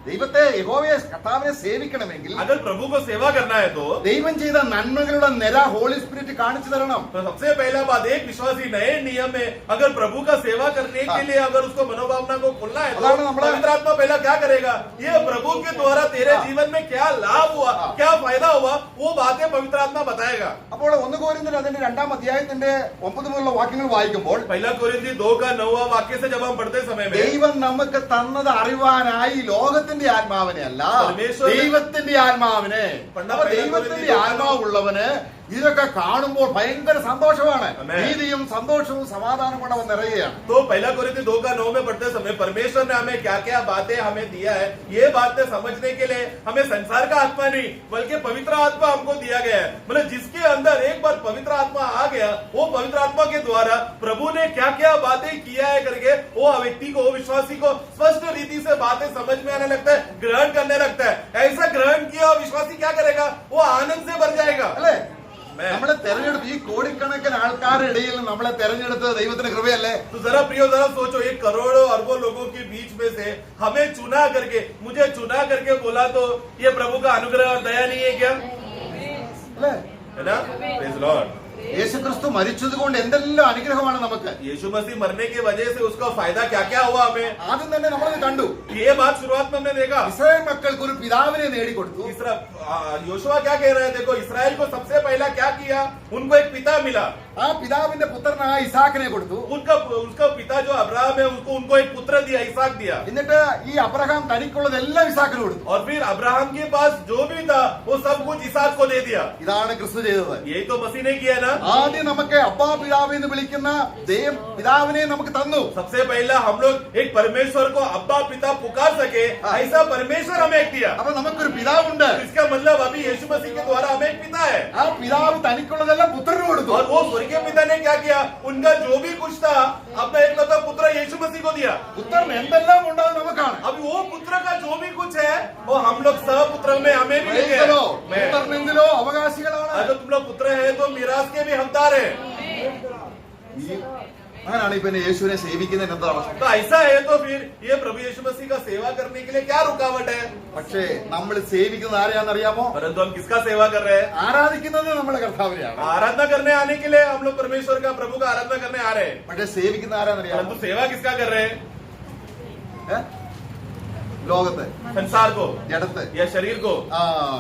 ദൈവത്തെ യഹോവയെ കർത്താവിനെ സേവിക്കണമെങ്കിൽ अगर प्रभु को सेवा करना है तो ദൈവം ചെയ്ത നന്മകളുടെ നിര ഹോളി സ്പിരിറ്റ് കാണിച്ചു തരണം. सबसे पहला बात, एक विश्वासी नए नियम में अगर प्रभु का सेवा करने के लिए अगर उसको मनोभावना को खोलना है तो अതാണ് നമ്മുടെ- पवित्र आत्मा पहला क्या करेगा, ये प्रभु के द्वारा तेरे जीवन में क्या लाभ हुआ, क्या फायदा हुआ, वो बातें पवित्र आत्मा बताएगा. അപ്പോൾ 1 കൊരിന്ത്യർ അതിന്റെ 2-ാം അധ്യായത്തിന്റെ 9 മുതലുള്ള വാക്യങ്ങൾ വായിക്കുമ്പോൾ पहला कोरिन्थी 2 का 9वां वाक्य से जब हम पढ़ते समय में ദൈവം നമുക്ക് തന്നത് അറിവാനായി ലോകത്തിന്റെ ആത്മാവിനെ അല്ല, പരമേശ്വരൻ- ദൈവത്തിന്റെ ആത്മാവിനെ. അപ്പൊ ദൈവത്തിന്റെ ആത്മാവുള്ളവന് ഇതൊക്കെ കാണുമ്പോൾ ഭയങ്കര സന്തോഷമാണ്. ആമേൻ. നീതിയും സന്തോഷവും സമാധാനം കൊണ്ട് അവൻ നിറയുകയാണ്. तो पहला कोरिन्थी 2 का 9 में पढ़ते समय परमेश्वर ने हमें क्या क्या बातें हमें दिया है, ये बातें समझने के लिए हमें संसार का आत्मा नहीं बल्कि पवित्र आत्मा हमको दिया गया है. मतलब जिसके अंदर एक बार पवित्र आत्मा आ गया, वो पवित्र आत्मा के द्वारा प्रभु ने क्या क्या बातें किया है करके वो व्यक्ति को, विश्वासी को स्पष्ट रीति से बातें समझ में आने लगता है, ग्रहण करने लगता है. ऐसा ग्रहण किया विश्वासी क्या करेगा, वो आनंद से भर जाएगा. അല്ലേ? നമ്മളെ തെരഞ്ഞെടുത്ത് ഈ കോടിക്കണക്കിന് ആൾക്കാരുടെ ഇടയിൽ നമ്മളെ തെരഞ്ഞെടുത്തത് ദൈവത്തിന്റെ കൃപയല്ലേ? तो जरा प्रियो जरा सोचो, एक करोड़ों अरबों लोगों के बीच में से हमें चुना करके, मुझे चुना करके बोला, तो ये प्रभु का अनुग्रह और दया नहीं है क्या? അല്ലേ? है ना? Praise the Lord. യേശുക്രിസ്തു മരിച്ചത് കൊണ്ട് എന്തെല്ലാം അനുഗ്രഹമാണ് നമുക്ക്. यीशु मसीह मरने की वजह से उसका फायदा क्या क्या हुआ हमें, ആദ്യം തന്നെ നമ്മളത് കണ്ടു. ये बात शुरुआत में हमने देखा. ഇസ്രായേൽ മക്കൾക്ക് ഒരു പിതാവിനെ നേടിക്കൊടുത്തു. योशुआ क्या कह रहे हैं, देखो इसराइल को सबसे पहला क्या किया, उनको एक पिता मिला. ആ പിതാവിന്റെ പുത്രനായ ഇസാക്കിനെ കൊടുത്തു. उसका पिता जो अब्राहम है उनको एक पुत्र दिया, इसहाक दिया. എന്നിട്ട് ഈ അബ്രഹാം തനിക്കുള്ളതെല്ലാം ഇസാക്കിന് കൊടുത്തു. और फिर अब्राहम के पास जो भी था वो सब कुछ इसहाक को दे दिया. ഇതാണ് ക്രിസ്തു ചെയ്തത്. यही तो मसीह ने किया ना. ആദ്യം നമുക്ക് അബ്ബാ പിതാവ് എന്ന് വിളിക്കുന്ന പിതാവിനെ നമുക്ക് തന്നു. सबसे पहला हम लोग एक परमेश्वर को अब्बा पिता पुकार सके, ऐसा परमेश्वर हमें एक दिया. അപ്പൊ നമുക്കൊരു പിതാവുണ്ട്. इसका मतलब अभी यीशु मसीह के द्वारा हमें एक पिता है. ആ പിതാവ് തനിക്കുള്ളതെല്ലാം പുത്രന് കൊടുത്തു. और वो स्वर्गीय पिता ने क्या किया, उनका जो भी कुछ था अपना एकलौता पुत्र यीशु मसीह को दिया. പുത്രൻ എന്തെല്ലാം ഉണ്ടാവും നമുക്കാണ്. अभी वो पुत्र का जो भी कुछ है वो हम लोग सहपुत्र में हमें भी मिले. പുത്രനെങ്കിലോ അവകാശികളാണ്. अगर तुम लोग पुत्र है तो मिरास के भी हकदार है. അങ്ങനെയാണ് ഇപ്പൊ യേശുവിനെ സേവിക്കുന്നതിന് എന്താണ്? तो ऐसा है तो फिर ये प्रभु यीशु मसीह का सेवा करने के लिए क्या रुकावट है. പക്ഷേ നമ്മൾ സേവിക്കുന്നത് ആരെയാണെന്നറിയാമോ? परंतु हम किसका सेवा कर रहे हैं, ആരാധിക്കുന്നത് നമ്മളെ കർത്താവിനെയാണ്. आराधना करने आने के लिए हम लोग परमेश्वर का, प्रभु का आराधना करने आ रहे हैं. പക്ഷെ സേവിക്കുന്ന ആരാന്നറിയാമോ? परंतु सेवा किसका कर रहे हैं, ഏ? ലോകത്ത്, संसार को ജഡത്ത്, या शरीर को,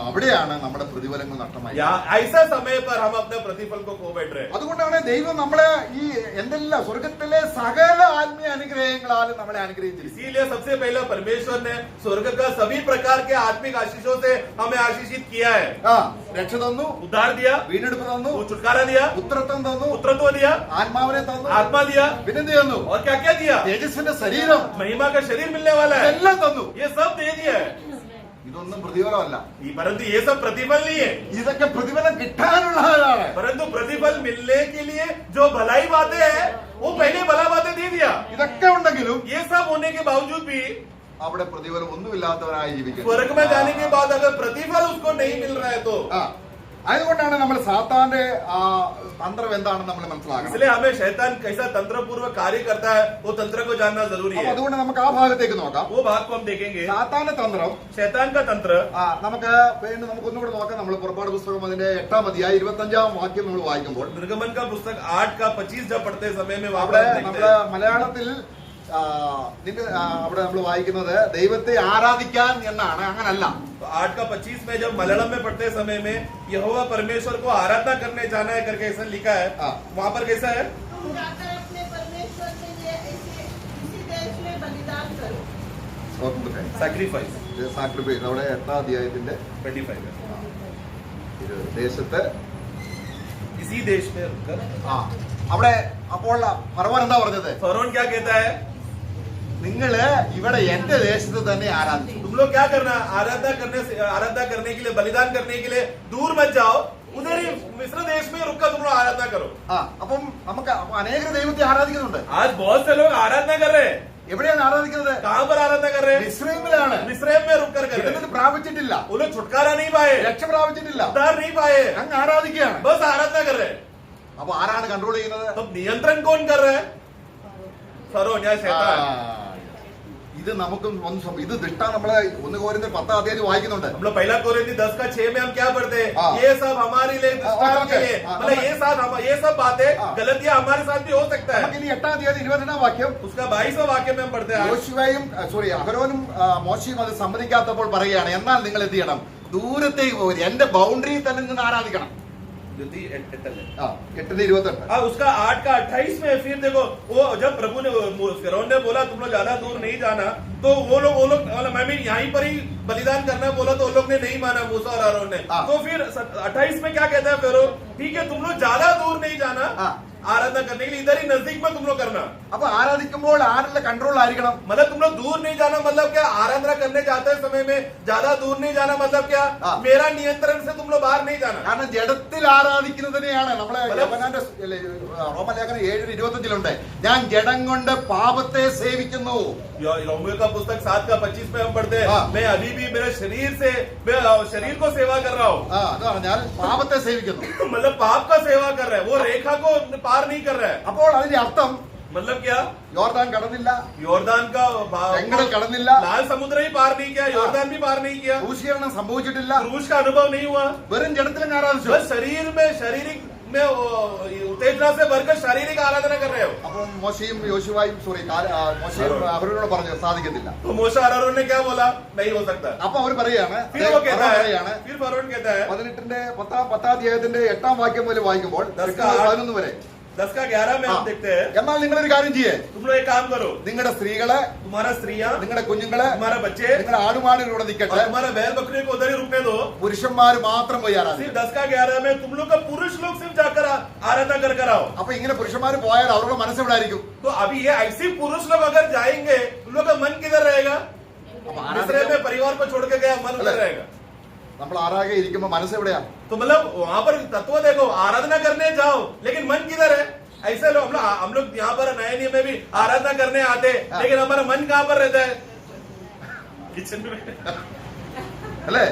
അവിടെയാണ് നമ്മുടെ പ്രതിഫലങ്ങൾ നഷ്ടമായി. या ऐसा समय पर हम अपने प्रतिफल को खो बैठ रहे हैं. അതുകൊണ്ടാണ് ദൈവം നമ്മളെ ഈ എന്തെല്ലാം സ്വർഗത്തിലെ സകല ആത്മീയ അനുഗ്രഹങ്ങളാലും നമ്മളെ അനുഗ്രഹിച്ചിരിക്കുന്നത്. इसीलिए सबसे पहले परमेश्वर ने स्वर्ग का सभी प्रकार के आत्मिक आशीषों से हमें आशीषित किया है. രക്ഷ തന്നു, उद्धार दिया, വീണ്ടെടുപ്പ് തന്നു, छुटकारा दिया, പുത്രത്വം തന്നു, पुत्रत्व दिया, ആത്മാവിനെ തന്നു, आत्मा दिया, പിന്നെന്ത് തന്നു? और क्या क्या दिया? തേജസ്സിന്റെ ശരീരം, महिमा का शरीर मिलने वाला है. എല്ലാം തന്നു. ये सब दे दिया है. ഇതൊന്നും പ്രതിഫലമല്ല, परंतु ये सब प्रतिफल नहीं है. ഇതൊക്കെ പ്രതിഫലം കിട്ടാനുള്ളതാണ്. परंतु प्रतिफल मिलने के लिए जो भलाई बातें हैं वो पहले भला बातें दे दिया. ഇതൊക്കെ ഉണ്ടെങ്കിലും ये सब होने के बावजूद भी അവിടെ പ്രതിഫലം ഒന്നുമില്ലാത്തവനായി ജീവിക്കുന്നു. स्वर्ग में जाने के बाद अगर प्रतिफल उसको नहीं मिल रहा है तो അതുകൊണ്ടാണ് നമ്മൾ സാത്താന്റെ തന്ത്രം എന്താണെന്ന് നമ്മൾ മനസ്സിലാക്കണം. इसलिए हमें शैतान कैसा तंत्र पूर्वक कार्य करता है वो तंत्र को जानना जरूरी അപ്പൊ है. അതുകൊണ്ട് നമുക്ക് ആ ഭാഗത്തേക്ക് നോക്കാം. वो भाग को हम देखेंगे. സാത്താന്റെ തന്ത്രം शैतान का तंत्र നമുക്ക് വീണ്ടും നമുക്ക് ഒന്നുകൂടെ നോക്കാം. നമ്മൾ പുറപ്പാട് പുസ്തകം അതിന്റെ 8-ാം അധ്യായം 25-ാം വാക്യം നമ്മൾ വായിക്കുമ്പോൾ निर्गमन का पुस्तक 8 का 25 जब पढ़ते समय में वहां അവിടെ पर देखते നമ്മള് हैं. മലയാളത്തിൽ അവിടെ നമ്മൾ വായിക്കുന്നത് ദൈവത്തെ ആരാധിക്കാൻ എന്നാണ്, അങ്ങനല്ല. तो 8 का 25 में जब मलयालम में पढ़ते समय में यहोवा परमेश्वर को आराधना करने जाना है करके ऐसा लिखा है. वहां पर कैसा है? तुम जाकर अपने परमेश्वर के लिए इसी देश में बलिदान करो. सैक्रिफाइस സാക്രിഫൈസ് അവിടെ 8-ാം അധ്യായത്തിന്റെ 25 ദേശത്ത് इसी देश में रुककर. അവിടെ അപ്പോൾ ഫറവോൻ എന്താ പറഞ്ഞത്? फरोन क्या कहता है? നിങ്ങള് ഇവിടെ എന്റെ ദേശത്ത് തന്നെ ആരാധിച്ചു. तुम लोग क्या करना, आराधना करने के लिए, बलिदान करने के लिए दूर मत जाओ, उधर ही मिस्र देश में रुककर तुम लोग आराधना करो. അപ്പം നമുക്ക് അനേക ദൈവത്തെ ആരാധിക്കുന്നുണ്ട്. आज बहुत से लोग आराधना कर रहे हैं. എവിടെയാണ് ആരാധിക്കുന്നത്? कहाँ पर आराधना कर रहे हैं? ഇസ്രായേലിലാണ്. मिस्रैम में रुककर कर रहे हैं. പ്രാപിച്ചിട്ടില്ല, वो लोग छुटकारा नहीं पाए, രക്ഷ പ്രാപിച്ചിട്ടില്ല, उद्धार नहीं पाए, അങ്ങ് ആരാധിക്കുകയാണ്. बस आराधना कर रहे हैं. അപ്പൊ ആരാണ് കൺട്രോൾ ചെയ്യുന്നത്? तब नियंत्रण कौन कर रहे हैं? फरोन या शैतान. ഇത് നമുക്കും ഇത് ദിട്ട നമ്മള് 1 കൊരിന്ത്യർ 10-ാം അധ്യായം വായിക്കുന്നുണ്ട്. हम लोग पहला कोरिन्थी 10 का 6 में हम क्या पढ़ते हैं? हाँ। ये सब हमारे लिए दृष्टांत के लिए, मतलब ये सब बातें गलतियां हमारे साथ भी हो सकता है. നമുക്ക് ഇനി 8-ാം അധ്യായം 22-ാം വാക്യം उसका 22वां वाक्य में हम पढ़ते हैं. യോശുവയും അഹരോനും മോശയും അത് സമ്മതിക്കാത്തപ്പോൾ പറയുകയാണ്, എന്നാൽ നിങ്ങൾ എന്ത് ചെയ്യണം? ദൂരത്തേക്ക് പോകരുത്, എന്റെ ബൗണ്ടറിയിൽ തന്നെ നിന്ന് ആരാധിക്കണം. 8:28 उसका 8 का 28 में फिर देखो, वो जब प्रभु ने फिरौन ने बोला तुम लोग ज्यादा दूर नहीं जाना, तो वो लोग मैं भी यहीं पर ही बलिदान करना बोला, तो वो लोग ने नहीं माना, मूसा और आरोन ने. तो फिर 28 में क्या कहता है फिरौन? ठीक है, तुम लोग ज्यादा दूर नहीं जाना, आराधना करने के लिए इधर ही नजदीक में तुम लोग करना. അപ്പൊ ആരാധിക്കുമ്പോൾ ആരുടെ കൺട്രോൾ ആയിരിക്കണം? मतलब तुम लोग दूर नहीं जाना मतलब क्या? आराधना करने जाते समय में ज्यादा दूर नहीं जाना मतलब क्या? मेरा नियंत्रण से तुम लोग बाहर नहीं जाना. കാരണം ജഡത്തിൽ ആരാധിക്കുന്നതിനെയാണ് നമ്മളെ റോമലേഖനം 7:25 ഞാൻ ജഡം കൊണ്ട് പാപത്തെ സേവിക്കുന്നു. रोमियो का पुस्तक 7 का 25 में हम पढ़ते हैं, मैं अभी भी मेरे शरीर से शरीर को सेवा कर रहा हूँ. അത് പറഞ്ഞാൽ പാപത്തെ സേവിക്കുന്നു. मतलब पाप का सेवा कर रहा है, वो रेखा को पार नहीं कर रहा है. അപ്പോൾ അതിന്റെ അർത്ഥം मतलब क्या? യോർദാൻ കടന്നില്ല, योर्दान का ചെങ്കടൽ കടന്നില്ല, लाल समुद्र ही पार नहीं किया, योर्दान भी पार नहीं किया, ക്രൂശീകരണം സംഭവിച്ചിട്ടില്ല, क्रूस का अनुभव नहीं हुआ, വെറും ജഡത്തിലും ആരാധിച്ചു. बस शरीर में शारीरिक में उत्तेजना से भरकर शारीरिक आराधना कर रहे हो. അപ്പം മോശയും യോശുവായും മോശയും അവരോട് പറഞ്ഞു സാധിക്കത്തില്ല. तो मूसा और आरोन ने क्या बोला? नहीं हो सकता. അപ്പൊ അവർ പറയാണ്, फिर वो कहता है, फिर फरोन कहता है 10-ാം അധ്യായത്തിന്റെ 8-ാം വാക്യം മുതൽ വായിക്കുമ്പോൾ 11 വരെ 10 का 11 में हम देखते हैं, എന്നാൽ നിങ്ങളൊരു കാര്യം ചെയ്യേ, तुम लोग एक काम करो, നിങ്ങളുടെ സ്ത്രീകളെ, तुम्हारा स्त्रियां, നിങ്ങളുടെ കുഞ്ഞുങ്ങളെ, तुम्हारा बच्चे, നിങ്ങളുടെ ആടുമാടുകൾ ഇവിടെ और നിൽക്കട്ടെ, तुम्हारा बैल बकरी को उधर ही रुकने दो. പുരുഷന്മാർ മാത്രം പോയി सिर्फ ആരാധിക്കും. 10 का 11 में तुम लोग का पुरुष लोग सिर्फ जाकर आराधना कर आओ. അപ്പൊ ഇങ്ങനെ പുരുഷന്മാർ പോയാൽ അവരുടെ മനസ്സ് എവിടെ ആയിരിക്കും? तो अभी ये ऐसे पुरुष लोग अगर जाएंगे, उन लोग का मन किधर रहेगा? मिस्र में परिवार को छोड़ के गया, मन उधर रहेगा. നമ്മൾ ആരാകെ ഇരിക്കുമ്പോ മനസ്സ് എവിടെയാ? तो मतलब वहां पर तत्व देखो, आराधना करने जाओ लेकिन मन किधर है? ऐसे लोग हम लोग यहाँ पर नए नियम में भी आराधना करने आते, लेकिन हमारा मन कहाँ पर रहता है? किचन में. അല്ലേ?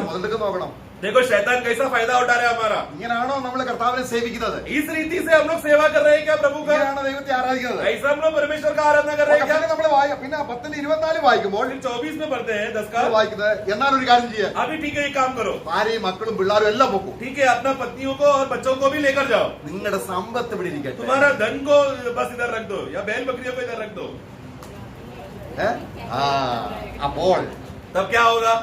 മുതലേക്ക് നോക്കണം. देखो शैतान कैसा फायदा उठा रहा है हमारा. ഇങ്ങനാണോ നമ്മൾ കർത്താവിനെ സേവിക്കുന്നത്? इस रीति से हम लोग सेवा कर रहे हैं क्या प्रभु का? ഇങ്ങനെയാണോ ദൈവത്തെ ആരാധിക്കുന്നത്? ऐसा हम लोग परमेश्वर का आराधना कर रहे हैं क्या? നമ്മൾ പിന്നെ 10-24 വായിക്കുമ്പോൾ 24 में पढ़ते हैं 10 का, വായിക്കുന്നത്, എന്നാൽ ഒരു കാര്യം ചെയ്യാം, अभी ठीक है ये काम करो, ഭാര്യയും മക്കളും പിള്ളേരും എല്ലാം പോക്കും, ठीक है अपना पत्नियों को और बच्चों को भी लेकर जाओ, നിങ്ങളുടെ സമ്പത്ത് ഇവിടെ ഇരിക്കട്ടെ. तुम्हारा धन को बस इधर रख दो या बैल बकरियों को इधर रख दो. അപ്പോൾ तब क्या होगा?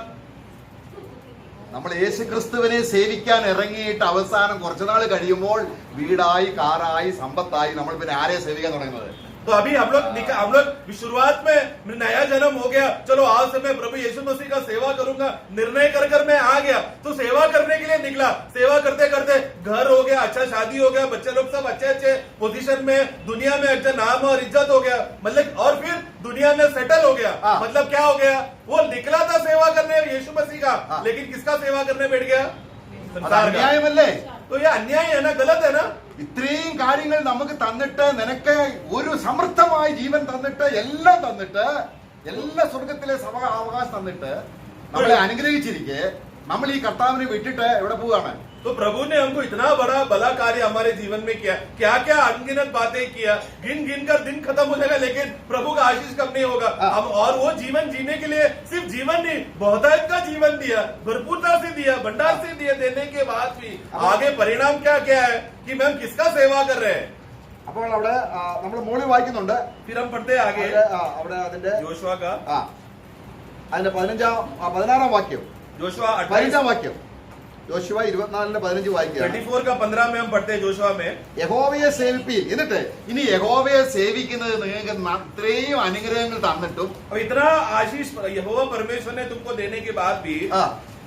നമ്മൾ യേശു ക്രിസ്തുവിനെ സേവിക്കാൻ ഇറങ്ങിയിട്ട് അവസാനം കുറച്ചുനാൾ കഴിയുമ്പോൾ വീടായി, കാറായി, സമ്പത്തായി നമ്മൾ പിന്നെ ആരെ സേവിക്കാൻ തുടങ്ങുന്നത്? तो अभी हम लोग शुरुआत में नया जन्म हो गया, चलो आज से मैं प्रभु यीशु मसीह का सेवा करूंगा, निर्णय कर मैं आ गया, तो सेवा करने के लिए निकला। सेवा करते करते घर हो गया, अच्छा शादी हो गया, बच्चे लोग सब अच्छे अच्छे पोजीशन में, दुनिया में अच्छा नाम और इज्जत हो गया, मतलब और फिर दुनिया में सेटल हो गया। मतलब क्या हो गया? वो निकला था सेवा करने यीशु मसीह का, लेकिन किसका सेवा करने बैठ गया? संसार का। അന്യായമല്ലേ? तो ये अन्याय है ना, गलत है ना? ഇത്രയും കാര്യങ്ങൾ നമുക്ക് തന്നിട്ട്, നിനക്ക് ഒരു സമൃദ്ധമായ ജീവൻ തന്നിട്ട്, എല്ലാം തന്നിട്ട്, എല്ലാ സ്വർഗത്തിലെ അവകാശം തന്നിട്ട്, നമ്മളെ അനുഗ്രഹിച്ചിരിക്കെ നമ്മൾ ഈ കർത്താവിനെ വിട്ടിട്ട് എവിടെ പോവാണ്? तो प्रभु ने हमको इतना बड़ा भला कार्य हमारे जीवन में किया, क्या क्या अनगिनत बातें किया, गिन गिन कर दिन खत्म हो जाएगा, लेकिन प्रभु का आशीष कब नहीं होगा। हम और वो जीवन जीने के लिए सिर्फ जीवन नहीं, बहुतायत का जीवन दिया, भरपूरता से दिया, भंडार से दिया, देने के बाद भी आगे परिणाम क्या क्या है कि हम किसका सेवा कर रहे हैं। അപ്പോൾ അവിടെ നമ്മൾ മുകളിൽ വായിക്കുന്നുണ്ട്. फिर हम पढ़ते हैं आगे അവിടെ അതിന്റെ जोशुआ का അതിന്റെ 16ാം വാക്യം, जोशुआ 15ാം വാക്യം, യോശുവ 24:15 വായിക്കുക. 24 का 15 में हम पढ़ते हैं जोशुआ में, യഹോവയെ സേവിപ്പീൻ. എന്നിട്ട് ഇനി യഹോവയെ സേവിക്കുന്നത് നിങ്ങൾക്ക് ഇത്രയും അനുഗ്രഹങ്ങൾ തന്നിട്ടും और इतना आशीष यहोवा परमेश्वर ने तुमको देने के बाद भी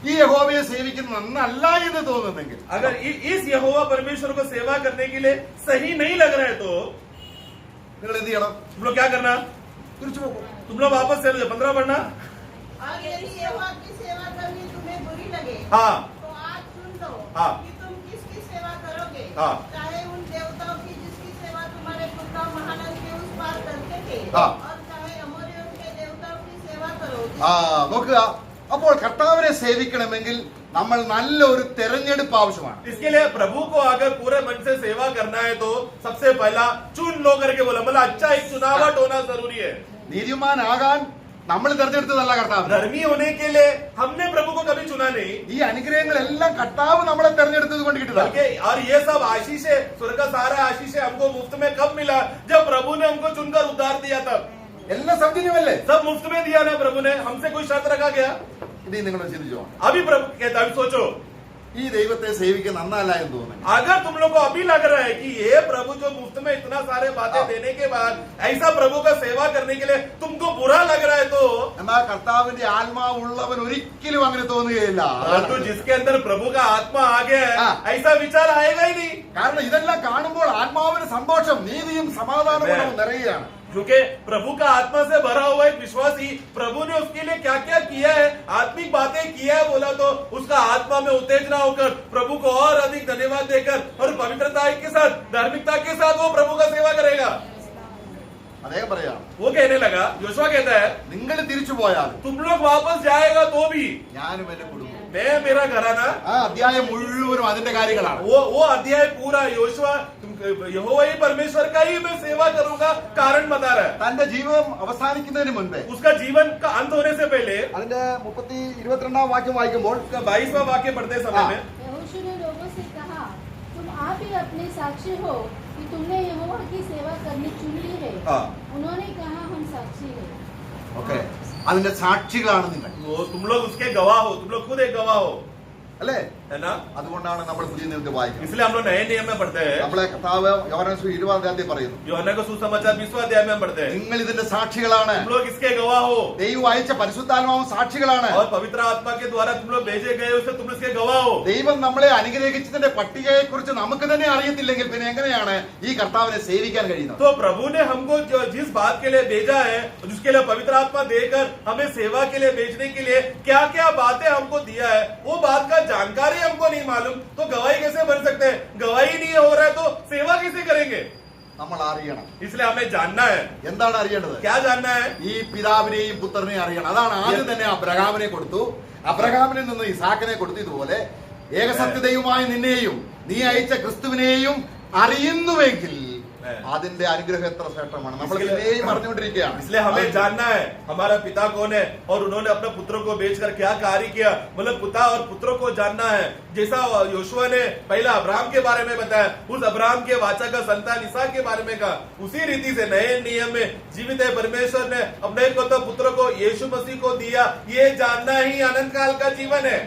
ഈ യഹോവയെ സേവിക്കുന്നത് നന്നല്ല എന്ന് തോന്നുന്നെങ്കിൽ, अगर इस यहोवा परमेश्वर को सेवा करने के लिए सही नहीं लग रहा है तो നിങ്ങൾ എന്ത് ചെയ്യണം? तुम लोग क्या करना? തിരിച്ചു പോകും. तुम लोग वापस से 15 पढ़ना। और यदि यहोवा की सेवा करनी तुम्हें बुरी लगे, हाँ तो आज सुन लो हाँ। कि तुम किसकी सेवा करोगे। हाँ। चाहे उन देवताओं की जिसकी सेवा तुम्हारे पुरखा महानद के उस पार करते थे, हाँ। और चाहे अमोरियों के देवताओं की सेवा करो। നോക്കുക. അപ്പോൾ കർത്താവിനെ സേവിക്കണമെങ്കിൽ നമ്മൾ നല്ലൊരു തെരഞ്ഞെടുപ്പ് ആവശ്യമാണ്. इसके लिए प्रभु को अगर पूरे मन से सेवा करना है तो सबसे पहला चुन लो करके बोला, मतलब अच्छा एक चुनावट होना जरूरी है। നീതിമാനാകാൻ നമ്മൾ തെരഞ്ഞെടുത്തതല്ല കർത്താവ്. धर्मी होने के लिए हमने प्रभु को कभी चुना नहीं, ഈ അനുഗ്രഹങ്ങളെല്ലാം കർത്താവ് നമ്മളെ തെരഞ്ഞെടുത്തത് കൊണ്ട് കിട്ടുന്നത്. बल्कि और ये सब आशीष है, स्वर्ग का सारा आशीष है हमको मुफ्त में कब मिला? जब प्रभु ने हमको चुनकर उद्धार दिया तब। എല്ലാം സൗജന്യമല്ലേ? सब मुफ्त में दिया ना प्रभु ने, हमसे कोई शर्त रखा गया? ഇനി നിങ്ങൾ ചിന്തിച്ചോ, अभी प्रभु कहता है, सोचो ഈ ദൈവത്തെ സേവിക്കാൻ നന്നല്ല എന്ന് തോന്നുന്നു. अगर तुम लोग को अभी लग रहा है कि ये प्रभु जो मुफ्त में इतना सारे बातें देने के बाद ऐसा प्रभु का सेवा करने के लिए तुमको बुरा लग रहा है तो എന്നാൽ കർത്താവിന്റെ ആത്മാവ് ഉള്ളവൻ ഒരിക്കലും അങ്ങനെ തോന്നുകയില്ല. परंतु जिसके अंदर प्रभु का आत्मा आ गया है ऐसा विचार आएगा ही नहीं, കാരണം ഇതെല്ലാം കാണുമ്പോൾ ആത്മാവിന് സന്തോഷം, നീതിയും സമാധാനവും നിറയുകയാണ്. क्योंकि प्रभु का आत्मा से भरा हुआ एक विश्वासी, प्रभु ने उसके लिए क्या क्या किया है, आत्मिक बातें किया है बोला तो उसका आत्मा में उत्तेजना होकर प्रभु को और अधिक धन्यवाद देकर और पवित्रता के साथ, धार्मिकता के साथ वो प्रभु का सेवा करेगा। അദ്ദേഹം പറയാം, वो कहने लगा, योशुआ कहता है നിങ്ങൾ തിരിച്ചു പോയാൽ तुम लोग वापस जाएगा तो भी ഞാനും എന്റെ കുടുംബം. मैं मेरा घराना। ആ അധ്യായം മുഴുവനും അതിന്റെ കാര്യങ്ങളാണ്. वो अध्याय पूरा योशुआ यहोवा ही परमेश्वर का ही मैं सेवा करूंगा कारण बता रहा है। തന്റെ ജീവിതം അവസാനിക്കുന്നതിന് മുൻപേ उसका जीवन का अंत होने से पहले അതിന്റെ 22ാം വാക്യം വായിക്കുമ്പോൾ उसका 22वां वाक्य पढ़ते समय में यहोशू ने लोगों से कहा, तुम आप ही अपने साक्षी हो कि तुमने यहोवा की सेवा करनी चुन ली है। उन्होंने कहा, हम साक्षी हैं। ഓക്കെ, അതിന്റെ സാക്ഷികളാണ് നിങ്ങൾ, तुम लोग उसके गवाह हो, तुम लोग खुद एक गवाह हो, അല്ലേ? है ना? അതുകൊണ്ടാണ് നമ്മൾ പുതിയ നിയമത്തിൽ വായിക്കുന്നത്. इसलिए हम लोग नए नियम में पढ़ते हैं, നമ്മളെ കർത്താവ് യോഹന്നാൻ 20 പറയുന്നു, यूहन्ना का सुसमाचार 20वां अध्याय में हम पढ़ते हैं, നിങ്ങൾ ഇതിന്റെ സാക്ഷികളാണ്. तुम लोग इसके गवाह हो ദൈവം അയച്ച പരിശുദ്ധാത്മാവും സാക്ഷികളാണ്. और पवित्र आत्मा के द्वारा तुम लोग भेजे गए उससे तुम इसके गवाह हो। ദൈവം നമ്മളെ അനുഗ്രഹിച്ചതിന്റെ പട്ടികയെ കുറിച്ച് നമുക്ക് തന്നെ അറിയത്തില്ലെങ്കിൽ പിന്നെ എങ്ങനെയാണ് ഈ കർത്താവിനെ സേവിക്കാൻ കഴിയുന്നത്? तो प्रभु ने हमको जो जिस बात के लिए भेजा है, जिसके लिए पवित्र आत्मा देकर हमें सेवा के लिए भेजने के लिए क्या क्या बातें हमको दिया है, वो बात का जानकारी हमको नहीं मालूम तो गवाही कैसे बन सकते हैं? गवाही नहीं हो रहा है तो सेवा कैसे करेंगे? നമ്മൾ അറിയണം. इसलिए हमें जानना है। എന്താണ് അറിയേണ്ടത്? क्या जानना है? ഈ പിതാവിനെയും പുത്രനെയും അറിയണം. അതാണ് ആദ്യം തന്നെ അബ്രഹാമിനെ കൊടുത്തു, അബ്രഹാമിൽ നിന്ന് ഇസാക്കിനെ കൊടുത്തു. ഇതുപോലെ ഏകസത്യദൈവമായ നിന്നെയും നീ അയച്ച ക്രിസ്തുവിനെയും അറിയുന്നുവെങ്കിൽ അതിന്റെ അനുഗ്രഹം എത്ര ശ്രേഷ്ഠമാണ്. നമ്മൾ പിന്നെയും അറിഞ്ഞുകൊണ്ടിരിക്കുകയാണ്. इसलिए हमें जानना है हमारा पिता कौन है और उन्होंने अपने पुत्रों को बेचकर क्या कार्य किया, मतलब पिता और पुत्रों को जानना है. जैसा योशुआ ने पहला अब्राहम के बारे में बताया, उस अब्राहम के वाचा का संतान इसहाक के बारे में कहा, उसी रीति से नए नियम में जीवित है परमेश्वर ने अपने पुत्र को यीशु मसीह को दिया. ये जानना ही अनंत काल का जीवन है.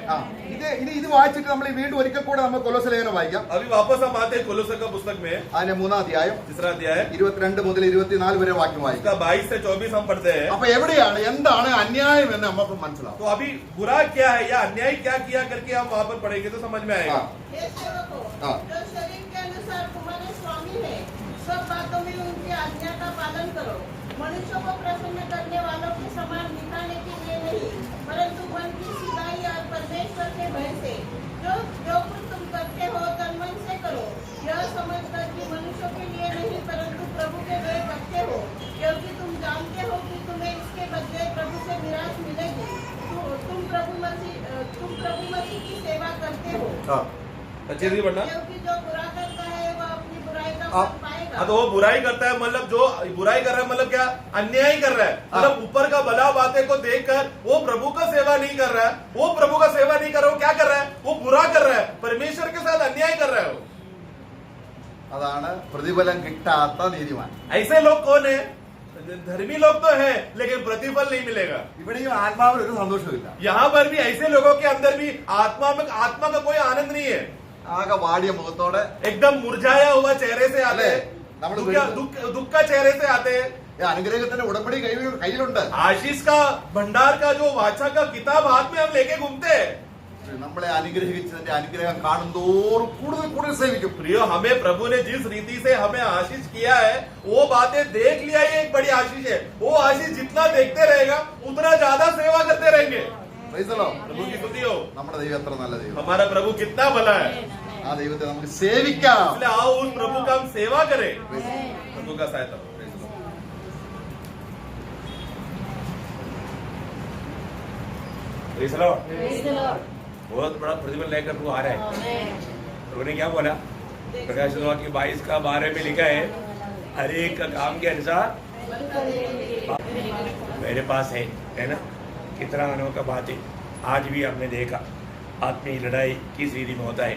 ഇത് വായിച്ചിട്ട് നമ്മൾ വീണ്ടും ഒരിക്കൽ കൂടെ നമ്മൾ കൊലോസ്യ ലേഖനം വായിക്കാം. अभी वापस हम आते हैं कोलोसे का पुस्तक में, അതിന്റെ 3-ാം അധ്യായം तीसरा अध्याय 22 മുതൽ 24 വരെ വാക്യം വായിക്കാം. इसका 22 से 24 हम पढ़ते हैं. അപ്പൊ എവിടെയാണ് എന്താണ് അന്യായം എന്ന് നമുക്ക് മനസ്സിലാവും. तो अभी बुरा क्या है या अन्याय क्या किया करके हम वहाँ पर पढ़ेंगे तो समझ में आएगा. हे सेवकों, जो शरीर के अनुसार तुम्हारे स्वामी है, सब बातों में उनकी आज्ञा का पालन करो. मनुष्यों को प्रसन्न करने वालों के समान दिखाने के लिए नहीं, परंतु मन की सीधाई और परमेश्वर के भय से जो कुछ तुम करते हो तन मन से करो, यह समझकर कि मनुष्यों के लिए नहीं परंतु प्रभु के भय रखते हो, क्योंकि तुम जानते हो कि तुम्हें इसके बदले प्रभु से मिराज मिलेगी. तुम प्रभु मसीह की सेवा करते हो. अच्छे से पढ़ना. क्योंकि जो बुरा करता है वह अपनी बुराई का फल पाएगा. हाँ, तो वो बुराई करता है, मतलब जो बुराई कर रहा है मतलब क्या, अन्याय कर रहा है. मतलब ऊपर का भला बातें को देखकर वो प्रभु का सेवा नहीं कर रहा है. वो प्रभु का सेवा नहीं कर रहा है. वो क्या कर रहा है, वो बुरा कर रहा है, परमेश्वर के साथ अन्याय कर रहा है. वो അതാണ് പ്രതിഫലം കിട്ടാത്ത നീതിമാൻ. ऐसे लोग कौन है? धर्मी लोग तो है लेकिन प्रतिफल नहीं मिलेगा. ഇവിടെയും ആത്മാവിൽ ഒരു സന്തോഷമില്ല. यहाँ पर भी ऐसे लोगों के अंदर भी आत्मा का कोई आनंद नहीं है. ആകെ വാടിയ മുഖത്തോടെ एकदम मुरझाया हुआ चेहरे से आते हैं, നമ്മൾ दुख का चेहरे से आते हैं. അനുഗ്രഹത്തിന്റെ ഉടമ്പടി കയ്യിലുണ്ട്. आशीष का भंडार का जो वाचा का किताब हाथ में हम लेके घूमते हैं. നമ്മളെ അനുഗ്രഹിച്ചതിന്റെ അനുഗ്രഹം കാണുന്തോറും കൂടുതൽ കൂടുതൽ സേവിക്കും. प्रियो, हमें प्रभु ने जिस रीति से हमें आशीष किया है वो बातें देख लिया, ये एक बड़ी आशीष है. वो आशीष जितना देखते रहेगा उतना ज्यादा सेवा करते रहेंगे. Praise the Lord. प्रभु की स्तुति हो. നമ്മുടെ ദൈവം എത്ര നല്ല ദൈവം. हमारा प्रभु कितना भला है. ആ ദൈവത്തെ നമുക്ക് സേവിക്കാം. इसलिए आओ उस प्रभु का हम सेवा करें. प्रभु का सहायता. Praise the Lord. बहुत बड़ा प्रतिफल लेकर प्रभु आ रहा है. प्रभु ने क्या बोला? प्रकाश की 22 का 12 में लिखा है, हर एक का काम के अनुसार मेरे पास है ना. कितना अनोखा बात है. आज भी हमने देखा आत्मीय लड़ाई किस रीति में होता है.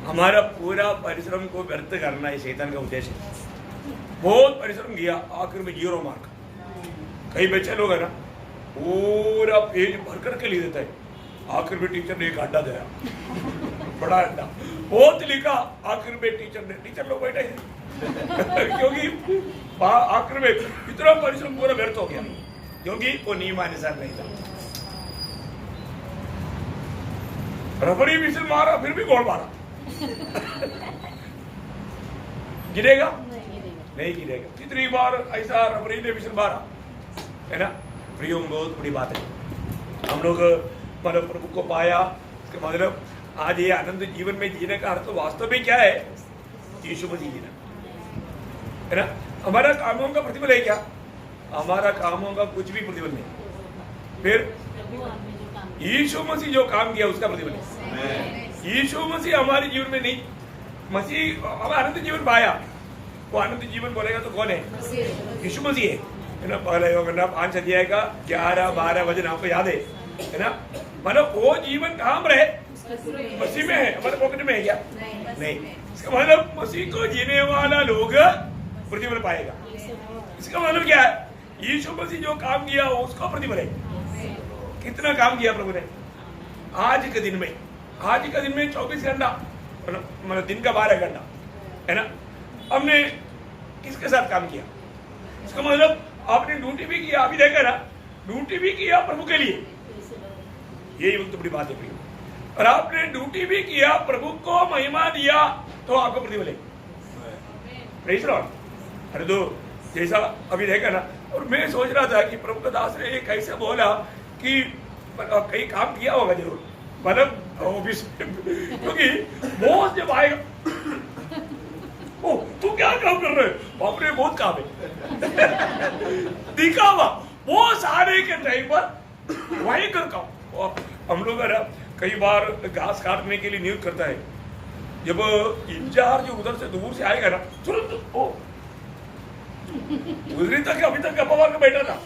हमारा पूरा परिश्रम को व्यर्थ करना है शैतान का उद्देश्य. बहुत परिश्रम किया, आखिर में 0 मार्क. कई बच्चे लोग है ना पूरा पेज भर करके लिख देता है, आखिर में टीचर ने एक अड्डा दिया, बड़ा अड्डा बहुत लिखा, आखिर में टीचर लोग बैठे क्योंकि आखिर में इतना परिश्रम पूरा व्यर्थ हो गया क्योंकि वो नियमानुसार नहीं था. रफरी विसल मारा फिर भी गोल मारा. गिरेगा नहीं गिरेगा. कितनी बार ऐसा रफरी ने विसल मारा है ना. प्रियो, बहुत बड़ी बात है. हम लोग मतलब प्रभु को पाया, इसका मतलब आज ये आनंद जीवन में जीने का अर्थ वास्तव में क्या है? यीशु मसीह जीना है ना. हमारा कामों का प्रतिफल है क्या? हमारा कामों का कुछ भी प्रतिफल नहीं. फिर यीशु मसीह जो काम किया उसका प्रतिफल है. यीशु मसीह हमारे जीवन में नहीं, मसीह हमारा आनंद जीवन पाया. वो आनंद जीवन बोलेगा तो कौन है? यीशु मसीह है ना. पहले 5 अध्याय का 11-12 वचन आपको याद है ना. मतलब वो जीवन कहाँ पर है? मसीह में है. हमारे पॉकेट में है क्या? नहीं. इसका मतलब मसीह को जीने वाला लोग प्रतिफल पाएगा. इसका मतलब क्या है? यीशु मसीह जो काम किया उसका प्रतिफल है. कितना काम किया प्रभु ने आज के दिन में. आज का दिन में 24 घंटा मतलब दिन का 12 घंटा है ना. हमने किसके साथ काम किया? इसका मतलब आपने ड्यूटी भी किया, अभी देखा ना, ड्यूटी भी किया प्रभु के लिए. यही बहुत बड़ी बात है प्रिय. और आपने ड्यूटी भी किया, प्रभु को महिमा दिया तो आपको प्रतिफल है. Praise the Lord. अरे तो जैसा अभी देखा ना, और मैं सोच रहा था कि प्रभु का दास ने कैसे बोला कि कहीं काम किया होगा जरूर, मतलब ऑफिस, क्योंकि बॉस जब आएगा ओ तू क्या काम कर रहे? बाप रे बहुत काम है. दिखावा. बॉस आने के टाइम पर वही कर काम. हम लोग कई बार घास काटने के लिए नियुक्त करता है. जब इंचार्ज उधर से दूर से आएगा ना, तुरंत ओ उस दिन तक अभी तक गप्पा मार के बैठा था,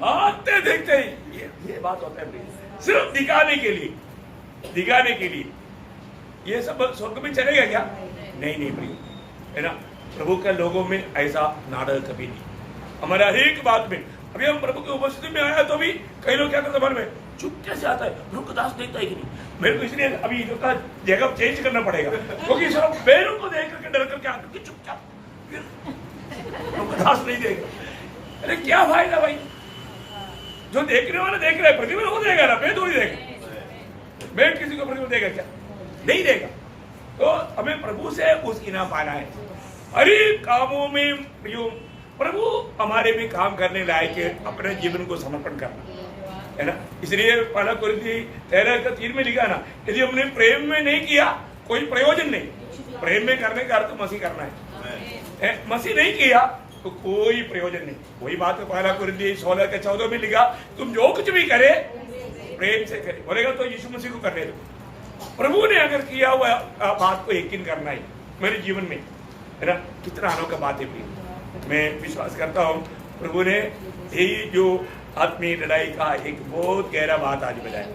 आते देखते ही ये बात होता है सिर्फ दिखाने के लिए। ये सब स्वर्ग में चलेगा क्या? नहीं प्रिय, है ना। प्रभु के लोगों में ऐसा नाटक कभी नहीं। हमारे हर एक बात में, अभी हम प्रभु की उपस्थिति में आया तो भी कई लोग क्या करते मन में, चुप कैसे आता है, प्रभु दास देखता है कि नहीं। मेरे को इसलिए अभी इनका जगह चेंज करना पड़ेगा, क्योंकि सब पैरों को देख करके डर करके आकर के चुपचाप प्रभु दास नहीं देगा। अरे क्या फायदा भाई, जो देखने वाला देख रहा है प्रतिफल वो देगा ना, मैं थोड़ी देगा। मैं किसी को प्रतिफल देगा क्या? नहीं देगा। तो हमें प्रभु से उस इनाम पाना है। हर कामों में प्रभु हमारे भी काम करने लायक है, अपने जीवन को समर्पण करना, है ना। इसलिए पहला कुरिन्थी 13:3 में लिखा ना, यदि हमने प्रेम में नहीं किया कोई प्रयोजन नहीं। प्रेम में करने का अर्थ मसीह करना है, मसीह नहीं किया तो कोई प्रयोजन नहीं। वही बात है पहला कुरिन्थी 16:14 में लिखा, तुम जो कुछ भी करे प्रेम से करे। बोलेगा तो यीशु मसीह को करने दो। प्रभु ने अगर किया हुआ बात को यकीन करना है मेरे जीवन में, है ना। कितना अनोखा बात है प्रिय। मैं विश्वास करता हूँ प्रभु ने यही जो आत्मीय लड़ाई का एक बहुत गहरा बात आज बताया,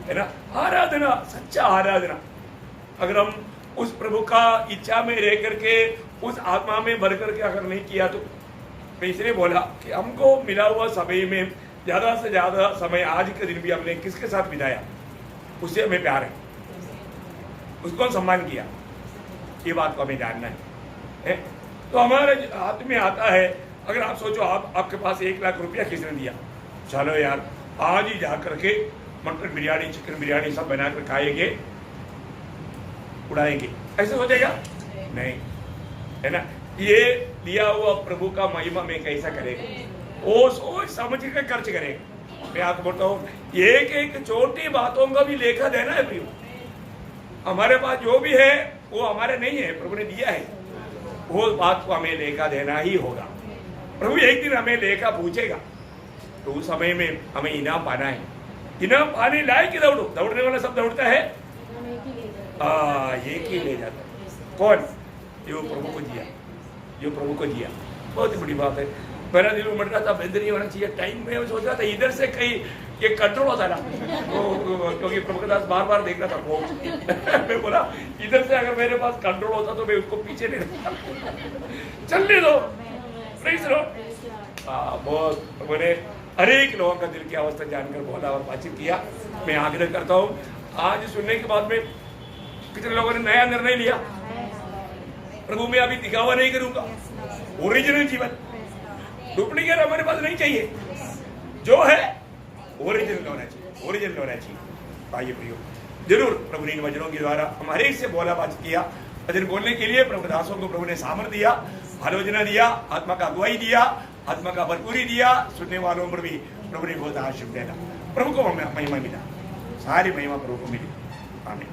है ना। आराधना, सच्चा आराधना, अगर हम उस प्रभु का इच्छा में रह करके उस आत्मा में भर करके अगर नहीं किया तो मैं इसलिए बोला कि हमको मिला हुआ समय में ज्यादा से ज्यादा समय आज के दिन भी हमने किसके साथ बिताया, उससे हमें प्यार है, उसको सम्मान किया। ये बात को हमें जानना है। तो हमारे हाथ में आता है, अगर आप सोचो आपके पास 1 लाख रुपया किसने दिया, चलो यार आज ही जा करके मटन बिरयानी, चिकन बिरयानी सब बनाकर खाएंगे, उड़ाएंगे, ऐसे हो जाएगा? नहीं, है ना। ये दिया हुआ प्रभु का महिमा में कैसा करेगा, वो सोच समझ कर खर्च करेगा। मैं आपको बोलता हूँ एक एक छोटी बातों का भी लेखा देना है प्रियो। हमारे पास जो भी है वो हमारे नहीं है, प्रभु ने दिया है, वो बात को हमें लेखा देना ही होगा। प्रभु एक दिन हमें लेखा पूछेगा, तो उस समय में हमें इनाम पाना है। इनाम पाने लायक दौड़ो, दौड़ने वाला सब दौड़ता है, एक ही ले जाता है। कौन? जो प्रभु को दिया, जो प्रभु को दिया। बहुत बड़ी बात है। मेरा दिल उमड़ रहा था, बंद नहीं होना चाहिए टाइम में। सोच रहा था इधर से कहीं ये कंट्रोल होता ना, तो क्योंकि प्रभु के दास बार बार देख रहा था मैं बोला इधर से अगर मेरे पास कंट्रोल होता तो मैं उसको पीछे नहीं रखता, चलने दो, प्लीज लो। बहुत प्रभु ने हर एक लोगों का दिल की अवस्था जानकर बोला और बातचीत किया। मैं आग्रह करता हूँ आज सुनने के बाद में कितने लोगों ने नया निर्णय लिया, प्रभु मैं अभी दिखावा नहीं करूंगा, ओरिजिनल जीवन, डुप्लीकेट हमारे पास नहीं चाहिए, जो है ओरिजिनल होना चाहिए, ओरिजिनल होना चाहिए। भाई प्रियो, जरूर प्रभु ने इन वचनों के द्वारा हमारे से बोला बात किया। वचन बोलने के लिए प्रभु दासों को प्रभु ने सामर्थ्य दिया, आलोचना दिया, आत्मा का अगुवाई दिया, आत्मा का भरपूरी दिया। सुनने वालों पर भी प्रभु ने बहुत आशीर्वाद देना। प्रभु को महिमा मिला, सारी महिमा प्रभु को मिली। आमीन।